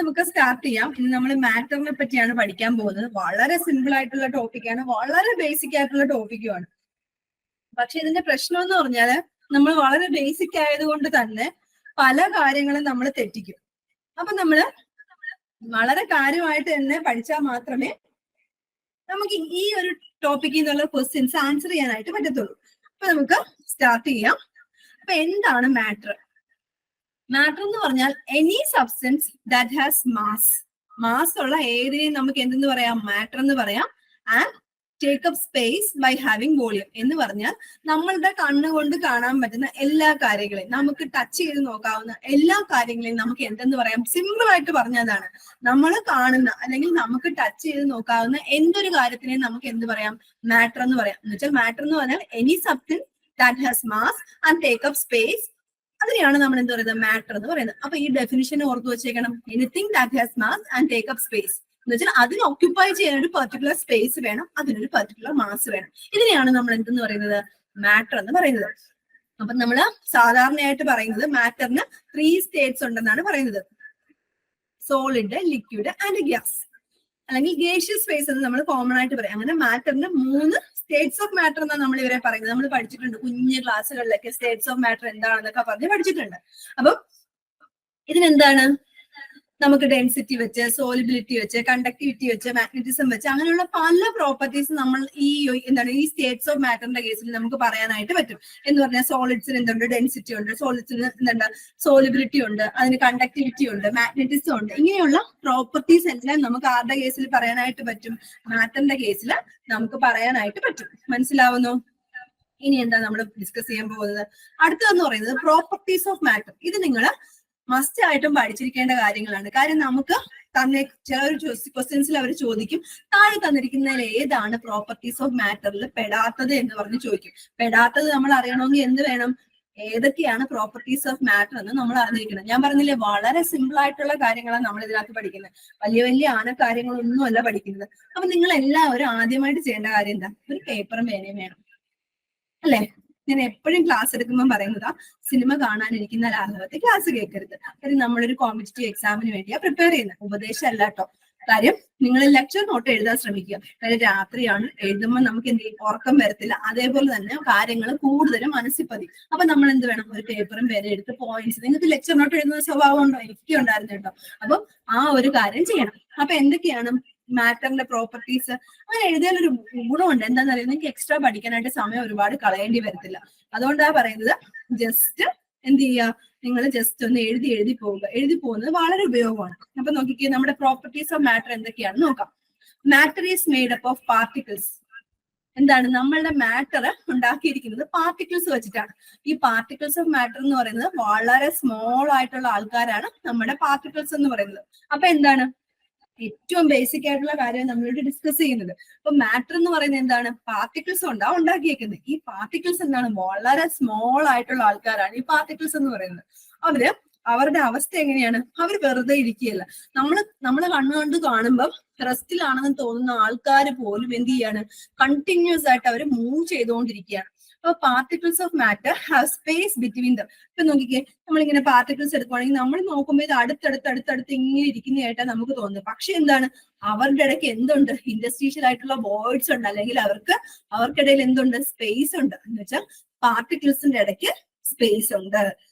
നമുക്ക് സ്റ്റാർട്ട് ചെയ്യാം. ഇനി നമ്മൾ മാറ്ററിനെ പറ്റിയാണ് പഠിക്കാൻ പോകുന്നത്. വളരെ സിമ്പിൾ ആയിട്ടുള്ള ടോപ്പിക്കാണ്, വളരെ ബേസിക് ആയിട്ടുള്ള ടോപ്പിക്കുമാണ്. പക്ഷെ ഇതിന്റെ പ്രശ്നം എന്ന് പറഞ്ഞാല് നമ്മൾ വളരെ ബേസിക് ആയതുകൊണ്ട് തന്നെ പല കാര്യങ്ങളും നമ്മൾ തെറ്റിക്കും. അപ്പൊ നമ്മള് വളരെ കാര്യമായിട്ട് തന്നെ പഠിച്ചാൽ മാത്രമേ നമുക്ക് ഈ ഒരു ടോപ്പിക്കിൽ നിന്നുള്ള ക്വസ്റ്റ്യൻസ് ആൻസർ ചെയ്യാനായിട്ട് പറ്റത്തുള്ളൂ. അപ്പൊ നമുക്ക് സ്റ്റാർട്ട് ചെയ്യാം. അപ്പൊ എന്താണ് മാറ്റർ? മാറ്റർ എന്ന് പറഞ്ഞാൽ any substance that has mass ഉള്ള ഏതിനെയും നമുക്ക് എന്തെന്ന് പറയാം? മാറ്റർ എന്ന് പറയാം. And take up space by having volume എന്ന് പറഞ്ഞാൽ നമ്മളുടെ കണ്ണുകൊണ്ട് കാണാൻ പറ്റുന്ന എല്ലാ കാര്യങ്ങളെയും, നമുക്ക് ടച്ച് ചെയ്ത് നോക്കാവുന്ന എല്ലാ കാര്യങ്ങളെയും നമുക്ക് എന്തെന്ന് പറയാം? സിമ്പിൾ ആയിട്ട് പറഞ്ഞതാണ്, നമ്മൾ കാണുന്ന അല്ലെങ്കിൽ നമുക്ക് ടച്ച് ചെയ്ത് നോക്കാവുന്ന എന്തൊരു കാര്യത്തിനെയും നമുക്ക് എന്ത് പറയാം? മാറ്റർ എന്ന് പറയാം. എന്ന് വെച്ചാൽ മാറ്റർ എന്ന് പറഞ്ഞാൽ any substance that has mass and take up space, അതിനെയാണ് നമ്മൾ എന്ത് പറയുന്നത്? മാറ്റർ എന്ന് പറയുന്നത്. അപ്പൊ ഈ ഡെഫിനിഷൻ ഓർത്ത് വെച്ചേക്കണം. Anything that has mass and take up space എന്ന് വെച്ചാൽ അതിന് ഓക്യുപ്പൈ ചെയ്യാൻ ഒരു പെർട്ടിക്കുലർ സ്പേസ് വേണം, അതിനൊരു പെർട്ടിക്കുലർ മാസ് വേണം. ഇതിനെയാണ് നമ്മൾ എന്തെന്ന് പറയുന്നത്? മാറ്റർ എന്ന് പറയുന്നത്. അപ്പൊ നമ്മൾ സാധാരണയായിട്ട് പറയുന്നത് മാറ്ററിന് 3 സ്റ്റേറ്റ്സ് ഉണ്ടെന്നാണ് പറയുന്നത്. സോളിഡ്, ലിക്വിഡ് ആൻഡ് ഗ്യാസ്, അല്ലെങ്കിൽ ഗേഷ്യസ് ഫേസ് എന്ന് നമ്മൾ കോമൺ ആയിട്ട് പറയും. അങ്ങനെ മാറ്ററിന് 3 സ്റ്റേറ്റ്സ് ഓഫ് മാറ്റർ എന്നാണ് നമ്മൾ ഇവരെ പറയുന്നത്. നമ്മൾ പഠിച്ചിട്ടുണ്ട് കുഞ്ഞു ക്ലാസ്സുകളിലൊക്കെ സ്റ്റേറ്റ്സ് ഓഫ് മാറ്റർ എന്താണെന്നൊക്കെ പറഞ്ഞ് പഠിച്ചിട്ടുണ്ട്. അപ്പം ഇതിനെന്താണ്? നമുക്ക് ഡെൻസിറ്റി വെച്ച്, സോലിബിലിറ്റി വെച്ച്, കണ്ടക്ടിവിറ്റി വെച്ച്, മാഗ്നറ്റിസം വെച്ച്, അങ്ങനെയുള്ള പല പ്രോപ്പർട്ടീസ് നമ്മൾ ഈ സ്റ്റേറ്റ്സ് ഓഫ് മാറ്ററിന്റെ കേസിൽ നമുക്ക് പറയാനായിട്ട് പറ്റും. എന്ന് പറഞ്ഞാൽ സോളിഡ്സിന് എന്തുണ്ട്? ഡെൻസിറ്റി ഉണ്ട്. സോളിഡ്സിന് എന്തുണ്ട്? സോലിബിലിറ്റി ഉണ്ട്. അതിന് കണ്ടക്ടിവിറ്റി ഉണ്ട്, മാഗ്നറ്റിസം ഉണ്ട്. ഇങ്ങനെയുള്ള പ്രോപ്പർട്ടീസ് എല്ലാം നമുക്ക് ആരുടെ കേസിൽ പറയാനായിട്ട് പറ്റും? മാറ്ററിന്റെ കേസിൽ നമുക്ക് പറയാനായിട്ട് പറ്റും. മനസ്സിലാവുന്നു? ഇനി എന്താ നമ്മൾ ഡിസ്കസ് ചെയ്യാൻ പോകുന്നത്? അടുത്തതെന്ന് പറയുന്നത് പ്രോപ്പർട്ടീസ് ഓഫ് മാറ്റർ. ഇത് നിങ്ങൾ മസ്റ്റ് ആയിട്ടും പഠിച്ചിരിക്കേണ്ട കാര്യങ്ങളാണ്. കാര്യം നമുക്ക് ചില ക്വസ്റ്റ്യൻസിൽ അവർ ചോദിക്കും, താഴെ തന്നിരിക്കുന്നതിൽ ഏതാണ് പ്രോപ്പർട്ടീസ് ഓഫ് മാറ്ററിൽ പെടാത്തത് എന്ന് പറഞ്ഞ് ചോദിക്കും. പെടാത്തത് നമ്മൾ അറിയണമെങ്കിൽ എന്ത് വേണം? ഏതൊക്കെയാണ് പ്രോപ്പർട്ടീസ് ഓഫ് മാറ്റർ എന്ന് നമ്മൾ അറിഞ്ഞിരിക്കണം. ഞാൻ പറഞ്ഞില്ലേ, വളരെ സിമ്പിൾ ആയിട്ടുള്ള കാര്യങ്ങളാണ് നമ്മൾ ഇതിനകത്ത് പഠിക്കുന്നത്. വലിയ വലിയ കാര്യങ്ങളൊന്നും അല്ല പഠിക്കുന്നത്. അപ്പൊ നിങ്ങൾ എല്ലാവരും ആദ്യമായിട്ട് ചെയ്യേണ്ട കാര്യം എന്താ? ഒരു പേപ്പറും പേനയും വേണം, അല്ലേ? ഞാൻ എപ്പോഴും ക്ലാസ് എടുക്കുമ്പോൾ പറയുന്നതാ, സിനിമ കാണാനിരിക്കുന്ന ലാഘവത്തിൽ ക്ലാസ് കേൾക്കരുത്. കാര്യം നമ്മളൊരു കോമ്പറ്റീറ്റീവ് എക്സാമിന് വേണ്ടിയാ പ്രിപ്പയർ ചെയ്യുന്നത്, ഉപദേശം അല്ല കേട്ടോ. കാര്യം നിങ്ങൾ ലെക്ചർ നോട്ട് എഴുതാൻ ശ്രമിക്കുക. കാര്യം രാത്രിയാണ്, എഴുതുമ്പോൾ നമുക്ക് എന്ത് ചെയ്യും? ഉറക്കം വരത്തില്ല. അതേപോലെ തന്നെ കാര്യങ്ങൾ കൂടുതലും മനസ്സിൽ പതി. അപ്പൊ നമ്മൾ എന്ത് വേണം? ഒരു പേപ്പറും പേന എടുത്ത് പോയിന്റ്സ്. നിങ്ങൾക്ക് ലെക്ചർ നോട്ട് എഴുതുന്ന സ്വഭാവം ഉണ്ടോ? എനിക്ക് ഉണ്ടായിരുന്നു കേട്ടോ. അപ്പം ആ ഒരു കാര്യം ചെയ്യണം. അപ്പൊ എന്തൊക്കെയാണ് മാറ്ററിന്റെ പ്രോപ്പർട്ടീസ്? അങ്ങനെ എഴുതിയാലൊരു ഗുണമുണ്ട്. എന്താണെന്ന് അറിയാം, നിങ്ങൾക്ക് എക്സ്ട്രാ പഠിക്കാനായിട്ട് സമയം ഒരുപാട് കളയേണ്ടി വരത്തില്ല. അതുകൊണ്ടാണ് പറയുന്നത്, ജസ്റ്റ് എന്ത് ചെയ്യുക? നിങ്ങൾ ജസ്റ്റ് ഒന്ന് എഴുതി പോവുക. എഴുതി പോകുന്നത് വളരെ ഉപയോഗമാണ്. അപ്പൊ നോക്കിക്കേ, നമ്മുടെ പ്രോപ്പർട്ടീസ് ഓഫ് മാറ്റർ എന്തൊക്കെയാണെന്ന് നോക്കാം. Matter is made up of particles. എന്താണ്? നമ്മളുടെ മാറ്റർ ഉണ്ടാക്കിയിരിക്കുന്നത് പാർട്ടിക്കിൾസ് വെച്ചിട്ടാണ്. ഈ പാർട്ടിക്കിൾസ് ഓഫ് മാറ്റർ എന്ന് പറയുന്നത് വളരെ സ്മോൾ ആയിട്ടുള്ള ആൾക്കാരാണ് നമ്മുടെ പാർട്ടിക്കിൾസ് എന്ന് പറയുന്നത്. അപ്പൊ എന്താണ്? ഏറ്റവും ബേസിക് ആയിട്ടുള്ള കാര്യം നമ്മളിവിടെ ഡിസ്കസ് ചെയ്യുന്നത്. അപ്പൊ മാറ്റർ എന്ന് പറയുന്നത് എന്താണ്? പാർട്ടിക്കിൾസ് കൊണ്ടാണ് ഉണ്ടാക്കിയേക്കുന്നത്. ഈ പാർട്ടിക്കിൾസ് എന്താണ്? വളരെ സ്മോൾ ആയിട്ടുള്ള ആൾക്കാരാണ് ഈ പാർട്ടിക്കിൾസ് എന്ന് പറയുന്നത്. അവരുടെ അവസ്ഥ എങ്ങനെയാണ്? അവർ വെറുതെ ഇരിക്കുകയല്ല. നമ്മള് കണ്ണുകൊണ്ട് കാണുമ്പോൾ റെസ്റ്റിലാണെന്ന് തോന്നുന്ന ആൾക്കാർ പോലും എന്ത് ചെയ്യാണ്? കണ്ടിന്യൂസ് ആയിട്ട് അവർ മൂവ് ചെയ്തുകൊണ്ടിരിക്കുകയാണ്. അപ്പൊ particles of matter have space between them. ഇപ്പൊ നോക്കിക്കേ, നമ്മളിങ്ങനെ പാർട്ടിക്കിൾസ് എടുക്കുവാണെങ്കിൽ നമ്മൾ നോക്കുമ്പോൾ ഇത് അടുത്തടുത്ത് ഇങ്ങനെ ഇരിക്കുന്നതായിട്ടാണ് നമുക്ക് തോന്നുന്നത്. പക്ഷെ എന്താണ്? അവരുടെ ഇടയ്ക്ക് എന്തുണ്ട്? ഇൻഡസ്ട്രീഷ്യൽ ആയിട്ടുള്ള വേർഡ്സ് ഉണ്ട്, അല്ലെങ്കിൽ അവർക്കിടയിൽ എന്തുണ്ട്? സ്പേസ് ഉണ്ട്. എന്ന് വെച്ചാൽ പാർട്ടിക്കിൾസിന്റെ ഇടയ്ക്ക് സ്പേസ് ഉണ്ട്.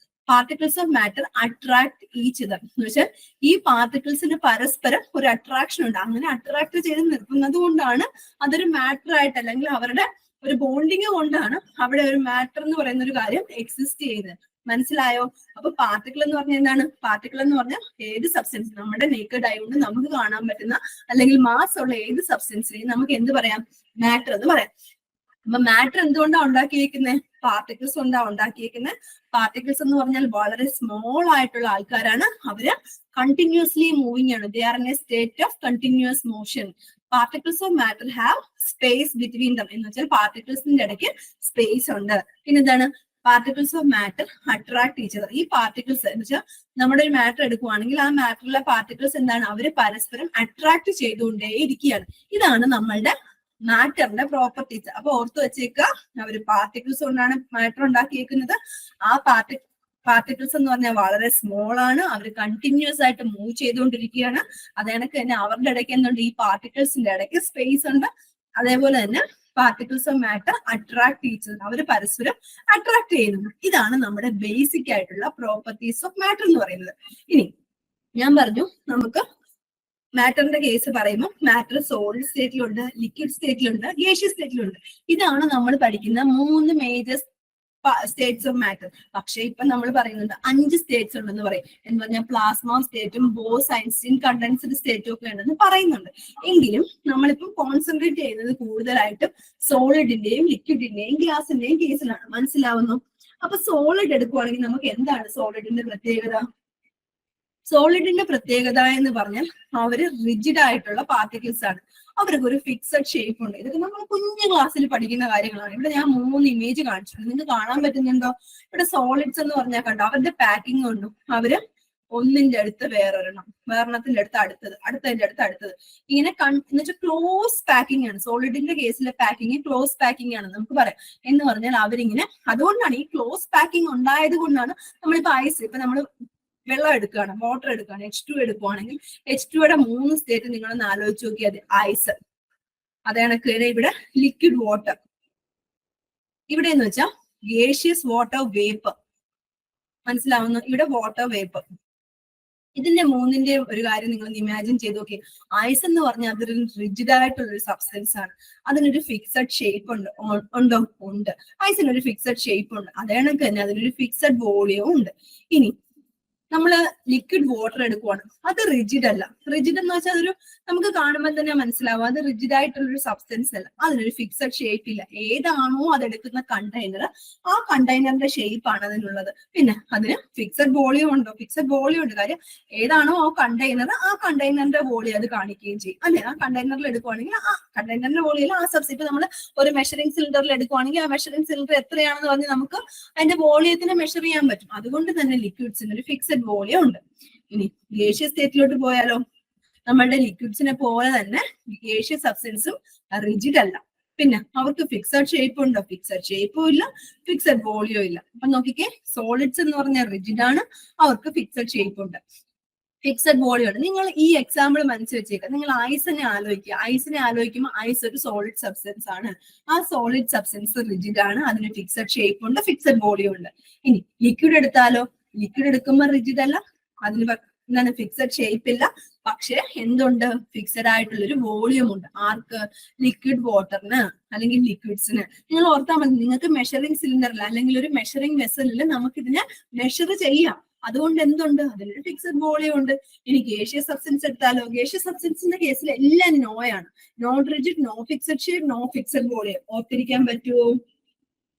Particles of matter attract each other. എന്ന് വെച്ചാൽ ഈ പാർട്ടിക്കിൾസിന് പരസ്പരം ഒരു അട്രാക്ഷൻ ഉണ്ട്. അങ്ങനെ അട്രാക്ട് ചെയ്ത് നിർത്തുന്നത് കൊണ്ടാണ് അതൊരു മാറ്റർ ആയിട്ട്, അല്ലെങ്കിൽ അവരുടെ ഒരു ബോണ്ടിങ് കൊണ്ടാണ് അവിടെ ഒരു മാറ്റർ എന്ന് പറയുന്ന ഒരു കാര്യം എക്സിസ്റ്റ് ചെയ്യുന്നത്. മനസ്സിലായോ? അപ്പൊ പാർട്ടിക്കിൾ എന്ന് പറഞ്ഞാൽ എന്താണ്? പാർട്ടിക്കിൾ എന്ന് പറഞ്ഞാൽ ഏത് സബ്സ്റ്റൻസ്, നമ്മുടെ നേക്കഡ് ആയി കൊണ്ട് നമുക്ക് കാണാൻ പറ്റുന്ന അല്ലെങ്കിൽ മാസ് ഉള്ള ഏത് സബ്സ്റ്റൻസിനെയും നമുക്ക് എന്ത് പറയാം? മാറ്റർ എന്ന് പറയാം. അപ്പൊ മാറ്റർ എന്തുകൊണ്ടാണ് ഉണ്ടാക്കിയിരിക്കുന്നത്? പാർട്ടിക്കിൾസ് കൊണ്ടാണ് ഉണ്ടാക്കിയിരിക്കുന്നത്. പാർട്ടിക്കിൾസ് എന്ന് പറഞ്ഞാൽ വളരെ സ്മോൾ ആയിട്ടുള്ള ആൾക്കാരാണ്. അവര് കണ്ടിന്യൂസ്ലി മൂവിങ് ആണ്. They are in A state of continuous motion. Particles of matter have space between them. എന്ന് വെച്ചാൽ പാർട്ടിക്കിൾസിന്റെ ഇടയ്ക്ക് സ്പേസ് ഉണ്ട്. പിന്നെ എന്താണ്? Particles of matter attract each other. ഈ പാർട്ടിക്കിൾസ് എന്ന് വെച്ചാൽ നമ്മുടെ ഒരു മാറ്റർ എടുക്കുവാണെങ്കിൽ ആ മാറ്ററിലെ പാർട്ടിക്കിൾസ് എന്താണ്? അവര് പരസ്പരം അട്രാക്ട് ചെയ്തുകൊണ്ടേ ഇരിക്കുകയാണ്. ഇതാണ് നമ്മളുടെ മാറ്ററിന്റെ പ്രോപ്പർട്ടീസ്. അപ്പൊ ഓർത്ത് വെച്ചേക്കുക, അവര് പാർട്ടിക്കിൾസ് കൊണ്ടാണ് മാറ്റർ ഉണ്ടാക്കിയേക്കുന്നത്. ആ പാർട്ടിക്കിൾസ് എന്ന് പറഞ്ഞാൽ വളരെ സ്മോൾ ആണ്, അവർ കണ്ടിന്യൂസ് ആയിട്ട് മൂവ് ചെയ്തുകൊണ്ടിരിക്കുകയാണ്. അതേണക്ക് തന്നെ അവരുടെ ഇടയ്ക്ക് എന്തുണ്ട്, ഈ പാർട്ടിക്കിൾസിന്റെ ഇടയ്ക്ക് സ്പേസ് ഉണ്ട്. അതേപോലെ തന്നെ പാർട്ടിക്കിൾസ് ഓഫ് മാറ്റർ അട്രാക്ട് ചെയ്യുന്നത്, അവർ പരസ്പരം അട്രാക്ട് ചെയ്യുന്നു. ഇതാണ് നമ്മുടെ ബേസിക് ആയിട്ടുള്ള പ്രോപ്പർട്ടീസ് ഓഫ് മാറ്റർ എന്ന് പറയുന്നത്. ഇനി ഞാൻ പറഞ്ഞു നമുക്ക് മാറ്ററിന്റെ കേസ് പറയുമ്പോൾ മാറ്റർ സോളിഡ് സ്റ്റേറ്റിലുണ്ട്, ലിക്വിഡ് സ്റ്റേറ്റിലുണ്ട്, ഗേഷ്യസ് സ്റ്റേറ്റിലുണ്ട്. ഇതാണ് നമ്മൾ പഠിക്കുന്ന 3 മേജർ സ്റ്റേറ്റ്സ് ഓഫ് മാറ്റർ. പക്ഷെ ഇപ്പൊ നമ്മൾ പറയുന്നുണ്ട് 5 സ്റ്റേറ്റ്സ് ഉണ്ടെന്ന് പറയും. എന്ന് പറഞ്ഞാൽ പ്ലാസ്മ സ്റ്റേറ്റും ബോസ് ഐൻസ്റ്റീൻ കണ്ടൻസ്ഡ് സ്റ്റേറ്റും ഒക്കെ ഉണ്ടെന്ന് പറയുന്നുണ്ട്. എങ്കിലും നമ്മളിപ്പം കോൺസെൻട്രേറ്റ് ചെയ്യുന്നത് കൂടുതലായിട്ടും സോളിഡിന്റെയും ലിക്വിഡിന്റെയും ഗ്യാസിന്റെയും കേസിലാണ്. മനസ്സിലാവുന്നു? അപ്പൊ സോളിഡ് എടുക്കുവാണെങ്കിൽ നമുക്ക് എന്താണ് സോളിഡിന്റെ പ്രത്യേകത? സോളിഡിന്റെ പ്രത്യേകത എന്ന് പറഞ്ഞാൽ അവര് റിജിഡ് ആയിട്ടുള്ള പാർട്ടിക്കിൾസ് ആണ്. അവർക്ക് ഒരു ഫിക്സഡ് ഷേപ്പ് ഉണ്ട്. ഇതൊക്കെ നമ്മൾ കുഞ്ഞു ക്ലാസ്സിൽ പഠിക്കുന്ന കാര്യങ്ങളാണ്. ഇവിടെ ഞാൻ 3 ഇമേജ് കാണിച്ചിട്ടുണ്ട്, നിങ്ങൾക്ക് കാണാൻ പറ്റുന്നുണ്ടോ? ഇവിടെ സോളിഡ്സ് എന്ന് പറഞ്ഞാൽ കണ്ടോ, അവരുടെ പാക്കിംഗ് കൊണ്ടും അവര് ഒന്നിന്റെ അടുത്ത് വേറൊരെണ്ണം, വേറെണ്ണത്തിന്റെ അടുത്ത് അടുത്തത്, അടുത്തതിന്റെ അടുത്ത് അടുത്തത്, ഇങ്ങനെ എന്ന് വെച്ചാൽ ക്ലോസ് പാക്കിംഗ് ആണ്. സോളിഡിന്റെ കേസിലെ പാക്കിംഗ് ക്ലോസ് പാക്കിംഗ് ആണ് നമുക്ക് പറയാം. എന്ന് പറഞ്ഞാൽ അവരിങ്ങനെ, അതുകൊണ്ടാണ് ഈ ക്ലോസ് പാക്കിംഗ് ഉണ്ടായത് കൊണ്ടാണ് നമ്മളിപ്പോ ഐസ്, ഇപ്പൊ നമ്മൾ വെള്ളം എടുക്കുകയാണ്, വാട്ടർ എടുക്കുകയാണ്, H2 എടുക്കുവാണെങ്കിൽ H2യുടെ 3 സ്റ്റേറ്റ് നിങ്ങളൊന്ന് ആലോചിച്ച് നോക്കിയാൽ ഐസ്, അതേണക്ക് ഇവിടെ ലിക്വിഡ് വാട്ടർ, ഇവിടെ എന്ന് വെച്ചാൽ ഗേഷ്യസ് വാട്ടർ വേപ്പർ. മനസ്സിലാവുന്നു? ഇവിടെ വാട്ടർ വേപ്പർ. ഇതിന്റെ 3ന്റെ ഒരു കാര്യം നിങ്ങൾ ഇമാജിൻ ചെയ്ത് നോക്കി. ഐസ് എന്ന് പറഞ്ഞാൽ അതൊരു റിജിഡ് ആയിട്ടുള്ള ഒരു സബ്സ്റ്റൻസ് ആണ്. അതിനൊരു ഫിക്സഡ് ഷേപ്പ് ഉണ്ട്. ഉണ്ടോ? ഉണ്ട്. ഐസിനൊരു ഫിക്സഡ് ഷേപ്പ് ഉണ്ട്. അതേണക്ക് തന്നെ അതിനൊരു ഫിക്സഡ് വോളിയവും ഉണ്ട്. ഇനി നമ്മള് ലിക്വിഡ് വാട്ടർ എടുക്കുവാണ്, അത് റിജിഡ് അല്ല. റിജിഡ് എന്ന് വെച്ചാൽ അതൊരു നമുക്ക് കാണുമ്പോൾ തന്നെ മനസ്സിലാവും അത് റിജിഡ് ആയിട്ടുള്ളൊരു സബ്സ്റ്റൻസ് അല്ല. അതിനൊരു ഫിക്സഡ് ഷേപ്പ് ഇല്ല. ഏതാണോ അതെടുക്കുന്ന കണ്ടെയ്നർ, ആ കണ്ടെയ്നറിന്റെ ഷേപ്പ് ആണ് അതിനുള്ളത്. പിന്നെ അതിന് ഫിക്സഡ് വോളിയം ഉണ്ടോ? ഫിക്സഡ് വോളിയം ഉണ്ട്. കാര്യം ഏതാണോ ആ കണ്ടെയ്നർ, ആ കണ്ടെയ്നറിന്റെ വോളിയം അത് കാണിക്കുകയും ചെയ്യും അല്ലെ. ആ കണ്ടെയ്നറിൽ എടുക്കുവാണെങ്കിൽ ആ കണ്ടെയ്നറിന്റെ വോളിയം ആ സബ്സ്റ്റൻസ്, നമ്മൾ ഒരു മെഷറിംഗ് സിലിണ്ടറിൽ എടുക്കുവാണെങ്കിൽ ആ മെഷറിംഗ് സിലിണ്ടർ എത്രയാണെന്ന് പറഞ്ഞ് നമുക്ക് അതിന്റെ വോളിയത്തിനെ മെഷർ ചെയ്യാൻ പറ്റും. അതുകൊണ്ട് തന്നെ ലിക്വിഡ്സിന് ഒരു ഫിക്സഡ് വോളിയം ഉണ്ട്. ഇനി ഗേഷ്യസ് സ്റ്റേറ്റിലോട്ട് പോയാലോ, നമ്മളുടെ ലിക്വിഡ്സിനെ പോലെ തന്നെ ഗേഷ്യസ് സബ്സ്റ്റൻസും റിജിഡ് അല്ല. പിന്നെ അവർക്ക് ഫിക്സഡ് ഷേപ്പ് ഉണ്ടോ? ഫിക്സഡ് ഷേപ്പും ഇല്ല, ഫിക്സഡ് വോളിയോ ഇല്ല. അപ്പൊ നോക്കിക്കേ, സോളിഡ്സ് എന്ന് പറഞ്ഞാൽ റിജിഡ് ആണ്, അവർക്ക് ഫിക്സഡ് ഷേപ്പ് ഉണ്ട്, ഫിക്സഡ് വോളിയം ഉണ്ട്. നിങ്ങൾ ഈ എക്സാമ്പിൾ മനസ്സിൽ വെച്ചേക്കാം. നിങ്ങൾ ഐസിനെ ആലോചിക്കുക. ഐസിനെ ആലോചിക്കുമ്പോൾ ഐസ് ഒരു സോളിഡ് സബ്സ്റ്റൻസ് ആണ്. ആ സോളിഡ് സബ്സ്റ്റൻസ് റിജിഡ് ആണ്, അതിന് ഫിക്സഡ് ഷേപ്പ് ഉണ്ട്, ഫിക്സഡ് വോളിയം ഉണ്ട്. ഇനി ലിക്വിഡ് എടുത്താലോ, ലിക്വിഡ് എടുക്കുമ്പോൾ റിജിഡ് അല്ല, അതിന് എന്താണ് ഫിക്സഡ് ഷേപ്പ് ഇല്ല, പക്ഷെ എന്തുണ്ട്? ഫിക്സഡ് ആയിട്ടുള്ള ഒരു വോളിയം ഉണ്ട്. ആർക്ക്? ലിക്വിഡ് വാട്ടറിന് അല്ലെങ്കിൽ ലിക്വിഡ്സിന്. നിങ്ങൾ ഓർത്താൽ മതി, നിങ്ങൾക്ക് മെഷറിംഗ് സിലിണ്ടറിൽ അല്ലെങ്കിൽ ഒരു മെഷറിംഗ് വെസലിൽ നമുക്ക് ഇതിനെ മെഷർ ചെയ്യാം. അതുകൊണ്ട് എന്തുണ്ട്? അതിനൊരു ഫിക്സഡ് വോളിയം ഉണ്ട്. ഇനി ഗേഷ്യസ് സബ്സ്റ്റൻസ് എടുത്താലോ, ഗേഷ്യസ് സബ്സ്റ്റൻസിന്റെ കേസിൽ എല്ലാം നോയാണ്. Non rigid, no fixed shape, no fixed volume. ഓർത്തിരിക്കാൻ പറ്റുമോ?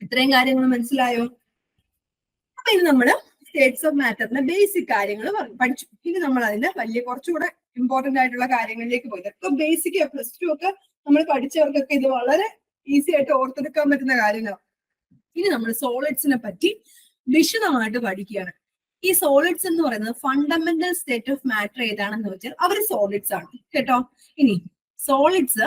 ഇത്രയും കാര്യങ്ങൾ മനസ്സിലായോ? അപ്പൊ ഇത് നമ്മള് സ്റ്റേറ്റ്സ് ഓഫ് മാറ്ററിന്റെ ബേസിക് കാര്യങ്ങൾ പഠിച്ചു. ഇനി നമ്മൾ അതിന്റെ വലിയ കുറച്ചുകൂടെ ഇമ്പോർട്ടന്റ് ആയിട്ടുള്ള കാര്യങ്ങളിലേക്ക് പോയി. ഇതൊക്കെ ബേസിക് +2 ഒക്കെ നമ്മൾ പഠിച്ചവർക്കൊക്കെ ഇത് വളരെ ഈസി ആയിട്ട് ഓർത്തെടുക്കാൻ പറ്റുന്ന കാര്യങ്ങളാണ്. ഇനി നമ്മൾ സോളിഡ്സിനെ പറ്റി വിശദമായിട്ട് പഠിക്കുകയാണ്. ഈ സോളിഡ്സ് എന്ന് പറയുന്നത് ഫണ്ടമെന്റൽ സ്റ്റേറ്റ് ഓഫ് മാറ്റർ ഏതാണെന്ന് വെച്ചാൽ അവർ സോളിഡ്സ് ആണ് കേട്ടോ. ഇനി സോളിഡ്സ്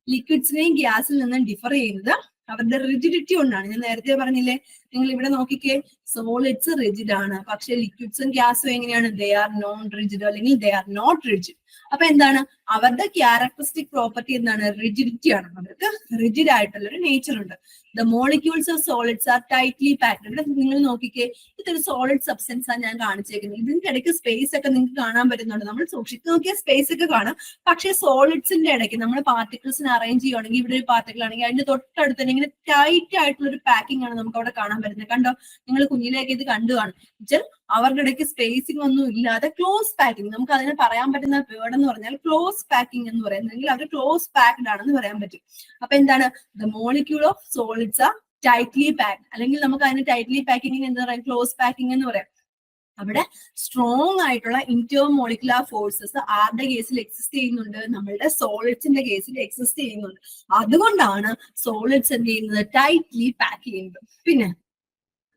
ലിക്വിഡ്സിനെയും ഗ്യാസിൽ നിന്നും ഡിഫർ ചെയ്യുന്നത് അവരുടെ റിജിഡിറ്റി കൊണ്ടാണ്. ഞാൻ നേരത്തെ പറഞ്ഞില്ലേ, നിങ്ങൾ ഇവിടെ നോക്കിക്കേ, സോളിഡ്സ് റിജിഡ് ആണ്, പക്ഷെ ലിക്വിഡ്സും ഗ്യാസും എങ്ങനെയാണ്? ദേ ആർ നോൺ റിജിഡ് അല്ലെങ്കിൽ ദേ ആർ നോട്ട് റിജിഡ്. അപ്പൊ എന്താണ് അവരുടെ ക്യാരക്ടറിസ്റ്റിക് പ്രോപ്പർട്ടി? എന്താണ്? റിജിഡിറ്റി ആണ്. അവർക്ക് റിജിഡ് ആയിട്ടുള്ള ഒരു നേച്ചർ ഉണ്ട്. The molecules of solids R tightly packed. ഇവിടെ നിങ്ങൾ നോക്കിക്കേ, ഇതൊരു സോളിഡ് സബ്സ്റ്റൻസ് ആണ് ഞാൻ കാണിച്ചേക്കുന്നത്. ഇതിന്റെ ഇടയ്ക്ക് സ്പേസ് ഒക്കെ നിങ്ങൾക്ക് കാണാൻ പറ്റുന്നുണ്ട്. നമ്മൾ സൂക്ഷിച്ച് നോക്കിയാൽ സ്പേസ് ഒക്കെ കാണാം. പക്ഷെ സോളിഡ്സിന്റെ ഇടയ്ക്ക് നമ്മൾ പാർട്ടിക്കിൾസിനെ അറേഞ്ച് ചെയ്യുവാണെങ്കിൽ, ഇവിടെ ഒരു പാർട്ടിക്കിൾ ആണെങ്കിൽ അതിന്റെ തൊട്ടടുത്ത് തന്നെ ഇങ്ങനെ ടൈറ്റ് ആയിട്ടുള്ള ഒരു പാക്കിംഗ് ആണ് നമുക്ക് അവിടെ കാണാൻ പറ്റുന്നത്. കണ്ടോ? നിങ്ങൾ കുഞ്ഞിലേക്ക് ഇത് കണ്ടു കാണും. അവരുടെ ഇടയ്ക്ക് സ്പേസിംഗ് ഒന്നും ഇല്ലാതെ ക്ലോസ് പാക്കിംഗ്. നമുക്ക് അതിനെ പറയാൻ പറ്റുന്ന വേർഡ് എന്ന് പറഞ്ഞാൽ ക്ലോസ് പാക്കിംഗ് എന്ന് പറയുന്നെങ്കിൽ അവർ ക്ലോസ് പാക്ഡ് ആണെന്ന് പറയാൻ പറ്റും. അപ്പൊ എന്താണ്? The molecule of solids R tightly packed, അല്ലെങ്കിൽ നമുക്ക് അതിന് ടൈറ്റ്ലി പാക്കിംഗ് എന്ന് പറയാം, ക്ലോസ് പാക്കിംഗ് എന്ന് പറയാം. അവിടെ സ്ട്രോങ് ആയിട്ടുള്ള ഇന്റർമോളിക്കുലർ ഫോഴ്സസ് ആരുടെ കേസിൽ എക്സിസ്റ്റ് ചെയ്യുന്നുണ്ട്? നമ്മളുടെ സോളിഡ്സിന്റെ കേസിൽ എക്സിസ്റ്റ് ചെയ്യുന്നുണ്ട്. അതുകൊണ്ടാണ് സോളിഡ്സ് എന്ത് ചെയ്യുന്നത്? ടൈറ്റ്ലി പാക്ക് ചെയ്യുന്നത്. പിന്നെ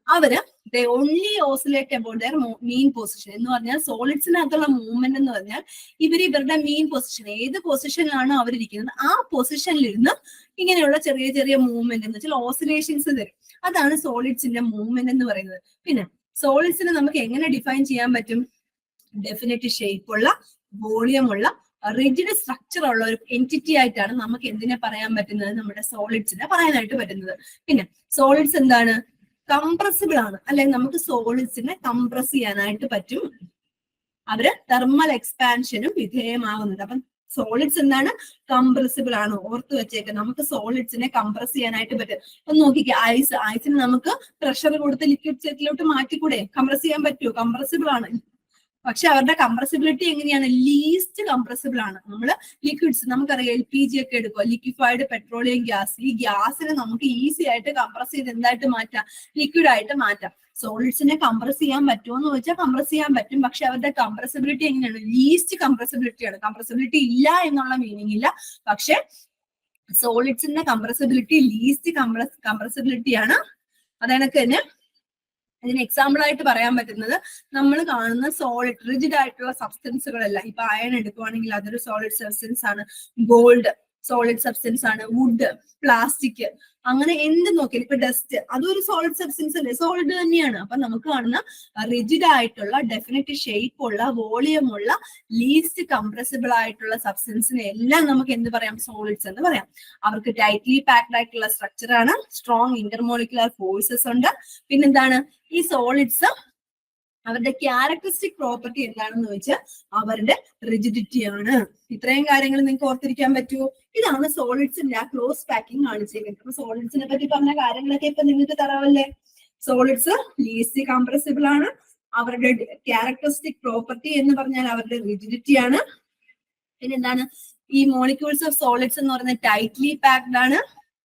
അവര് they only oscillate about their mean position. എന്ന് പറഞ്ഞാൽ സോളിഡ്സിനകത്തുള്ള മൂവ്മെന്റ് എന്ന് പറഞ്ഞാൽ ഇവരുടെ മീൻ പൊസിഷൻ, ഏത് പൊസിഷനിലാണോ അവരിയ്ക്കുന്നത് ആ പൊസിഷനിലിരുന്ന് ഇങ്ങനെയുള്ള ചെറിയ ചെറിയ മൂവ്മെന്റ് എന്ന് വെച്ചാൽ ഓസിലേഷൻസ് തരും. അതാണ് സോളിഡ്സിന്റെ മൂവ്മെന്റ് എന്ന് പറയുന്നത്. പിന്നെ സോളിഡ്സിനെ നമുക്ക് എങ്ങനെ ഡിഫൈൻ ചെയ്യാൻ പറ്റും? ഡെഫിനറ്റ് ഷേപ്പ് ഉള്ള, വോളിയം ഉള്ള, റിജിഡ് സ്ട്രക്ചർ ഉള്ള ഒരു എൻറ്റിറ്റി ആയിട്ടാണ് നമുക്ക് എന്തിനെ പറയാൻ പറ്റുന്നത്? നമ്മുടെ സോളിഡ്സിനെ പറയാനായിട്ട് പറ്റുന്നത്. പിന്നെ സോളിഡ്സ് എന്താണ്? കംപ്രസിബിൾ ആണ്, അല്ലെങ്കിൽ നമുക്ക് സോളിഡ്സിനെ കംപ്രസ് ചെയ്യാനായിട്ട് പറ്റും. അവര് തെർമൽ എക്സ്പാൻഷനും വിധേയമാകുന്നുണ്ട്. അപ്പം സോളിഡ്സ് എന്താണ്? കംപ്രസിബിൾ ആണ്. ഓർത്ത് വെച്ചേക്ക്, നമുക്ക് സോളിഡ്സിനെ കംപ്രസ് ചെയ്യാനായിട്ട് പറ്റും. ഒന്ന് നോക്കിക്കേ, ഐസിന് നമുക്ക് പ്രഷർ കൊടുത്ത് ലിക്വിഡ് സ്റ്റേറ്റിലോട്ട് മാറ്റിക്കൂടെ? കംപ്രസ് ചെയ്യാൻ പറ്റുമോ? കംപ്രസിബിൾ ആണ്. പക്ഷെ അവരുടെ കംപ്രസിബിലിറ്റി എങ്ങനെയാണ്? ലീസ്റ്റ് കംപ്രസിബിൾ ആണ്. നമ്മള് ലിക്വിഡ്സ്, നമുക്കറിയാം LPG ഒക്കെ എടുക്കുക, ലിക്വിഫൈഡ് പെട്രോളിയം ഗ്യാസ്. ഈ ഗ്യാസിനെ നമുക്ക് ഈസി ആയിട്ട് കംപ്രസ് ചെയ്ത് എന്തായിട്ട് മാറ്റാം? ലിക്വിഡ് ആയിട്ട് മാറ്റാം. സോളിഡ്സിനെ കംപ്രസ് ചെയ്യാൻ പറ്റുമോ എന്ന് ചോദിച്ചാൽ കംപ്രസ് ചെയ്യാൻ പറ്റും. പക്ഷെ അവരുടെ കംപ്രസിബിലിറ്റി എങ്ങനെയാണ്? ലീസ്റ്റ് കംപ്രസിബിലിറ്റിയാണ്. കംപ്രസിബിലിറ്റി ഇല്ല എന്നുള്ള മീനിങ് ഇല്ല, പക്ഷെ സോളിഡ്സിന്റെ കംപ്രസിബിലിറ്റി ലീസ്റ്റ് കംപ്രസിബിലിറ്റിയാണ്. അതേണക്ക് തന്നെ ഇതിന് എക്സാമ്പിൾ ആയിട്ട് പറയാൻ പറ്റുന്നത് നമ്മൾ കാണുന്ന സോളിഡ് റിജിഡ് ആയിട്ടുള്ള സബ്സ്റ്റൻസുകളെല്ലാം, ഇപ്പൊ അയൺ എടുക്കുവാണെങ്കിൽ അതൊരു സോളിഡ് സബ്സ്റ്റൻസ് ആണ്, ഗോൾഡ് സോളിഡ് സബ്സ്റ്റൻസ് ആണ്, വുഡ്, പ്ലാസ്റ്റിക്, അങ്ങനെ എന്ത് നോക്കിയാലും ഇപ്പൊ ഡസ്റ്റ്, അതൊരു സോളിഡ് സബ്സ്റ്റൻസ് അല്ലേ? സോളിഡ് തന്നെയാണ്. അപ്പൊ നമുക്ക് കാണുന്ന റിജിഡ് ആയിട്ടുള്ള, ഡെഫിനറ്റ് ഷേപ്പ് ഉള്ള, വോളിയം ഉള്ള, ലീസ്റ്റ് കംപ്രസിബിൾ ആയിട്ടുള്ള സബ്സ്റ്റൻസിനെ എല്ലാം നമുക്ക് എന്ത് പറയാം? സോളിഡ്സ് എന്ന് പറയാം. അവർക്ക് ടൈറ്റ്ലി പാക്ഡ് ആയിട്ടുള്ള സ്ട്രക്ചർ ആണ്, സ്ട്രോങ് ഇന്റർമോളിക്കുലർ ഫോഴ്സസ് ഉണ്ട്. പിന്നെന്താണ്? ഈ സോളിഡ്സ് അവരുടെ ക്യാരക്ടറിസ്റ്റിക് പ്രോപ്പർട്ടി എന്താണെന്ന് വെച്ചാൽ അവരുടെ റിജിഡിറ്റി ആണ്. ഇത്രയും കാര്യങ്ങൾ നിങ്ങൾക്ക് ഓർത്തിരിക്കാൻ പറ്റുമോ? ഇതാണ് സോളിഡ്സിന്റെ ആ ക്ലോസ് പാക്കിംഗ് കാണിച്ചേക്കുന്നത്. അപ്പൊ സോളിഡ്സിനെ പറ്റി പറഞ്ഞ കാര്യങ്ങളൊക്കെ ഇപ്പൊ നിങ്ങൾക്ക് തരാവല്ലേ? സോളിഡ്സ് ലീസ്റ്റ് കംപ്രസിബിൾ ആണ്. അവരുടെ ക്യാരക്ടറിസ്റ്റിക് പ്രോപ്പർട്ടി എന്ന് പറഞ്ഞാൽ അവരുടെ റിജിഡിറ്റി ആണ്. പിന്നെ എന്താണ്? ഈ മോളിക്യൂൾസ് ഓഫ് സോളിഡ്സ് എന്ന് പറയുന്നത് ടൈറ്റ്ലി പാക്ഡ് ആണ്.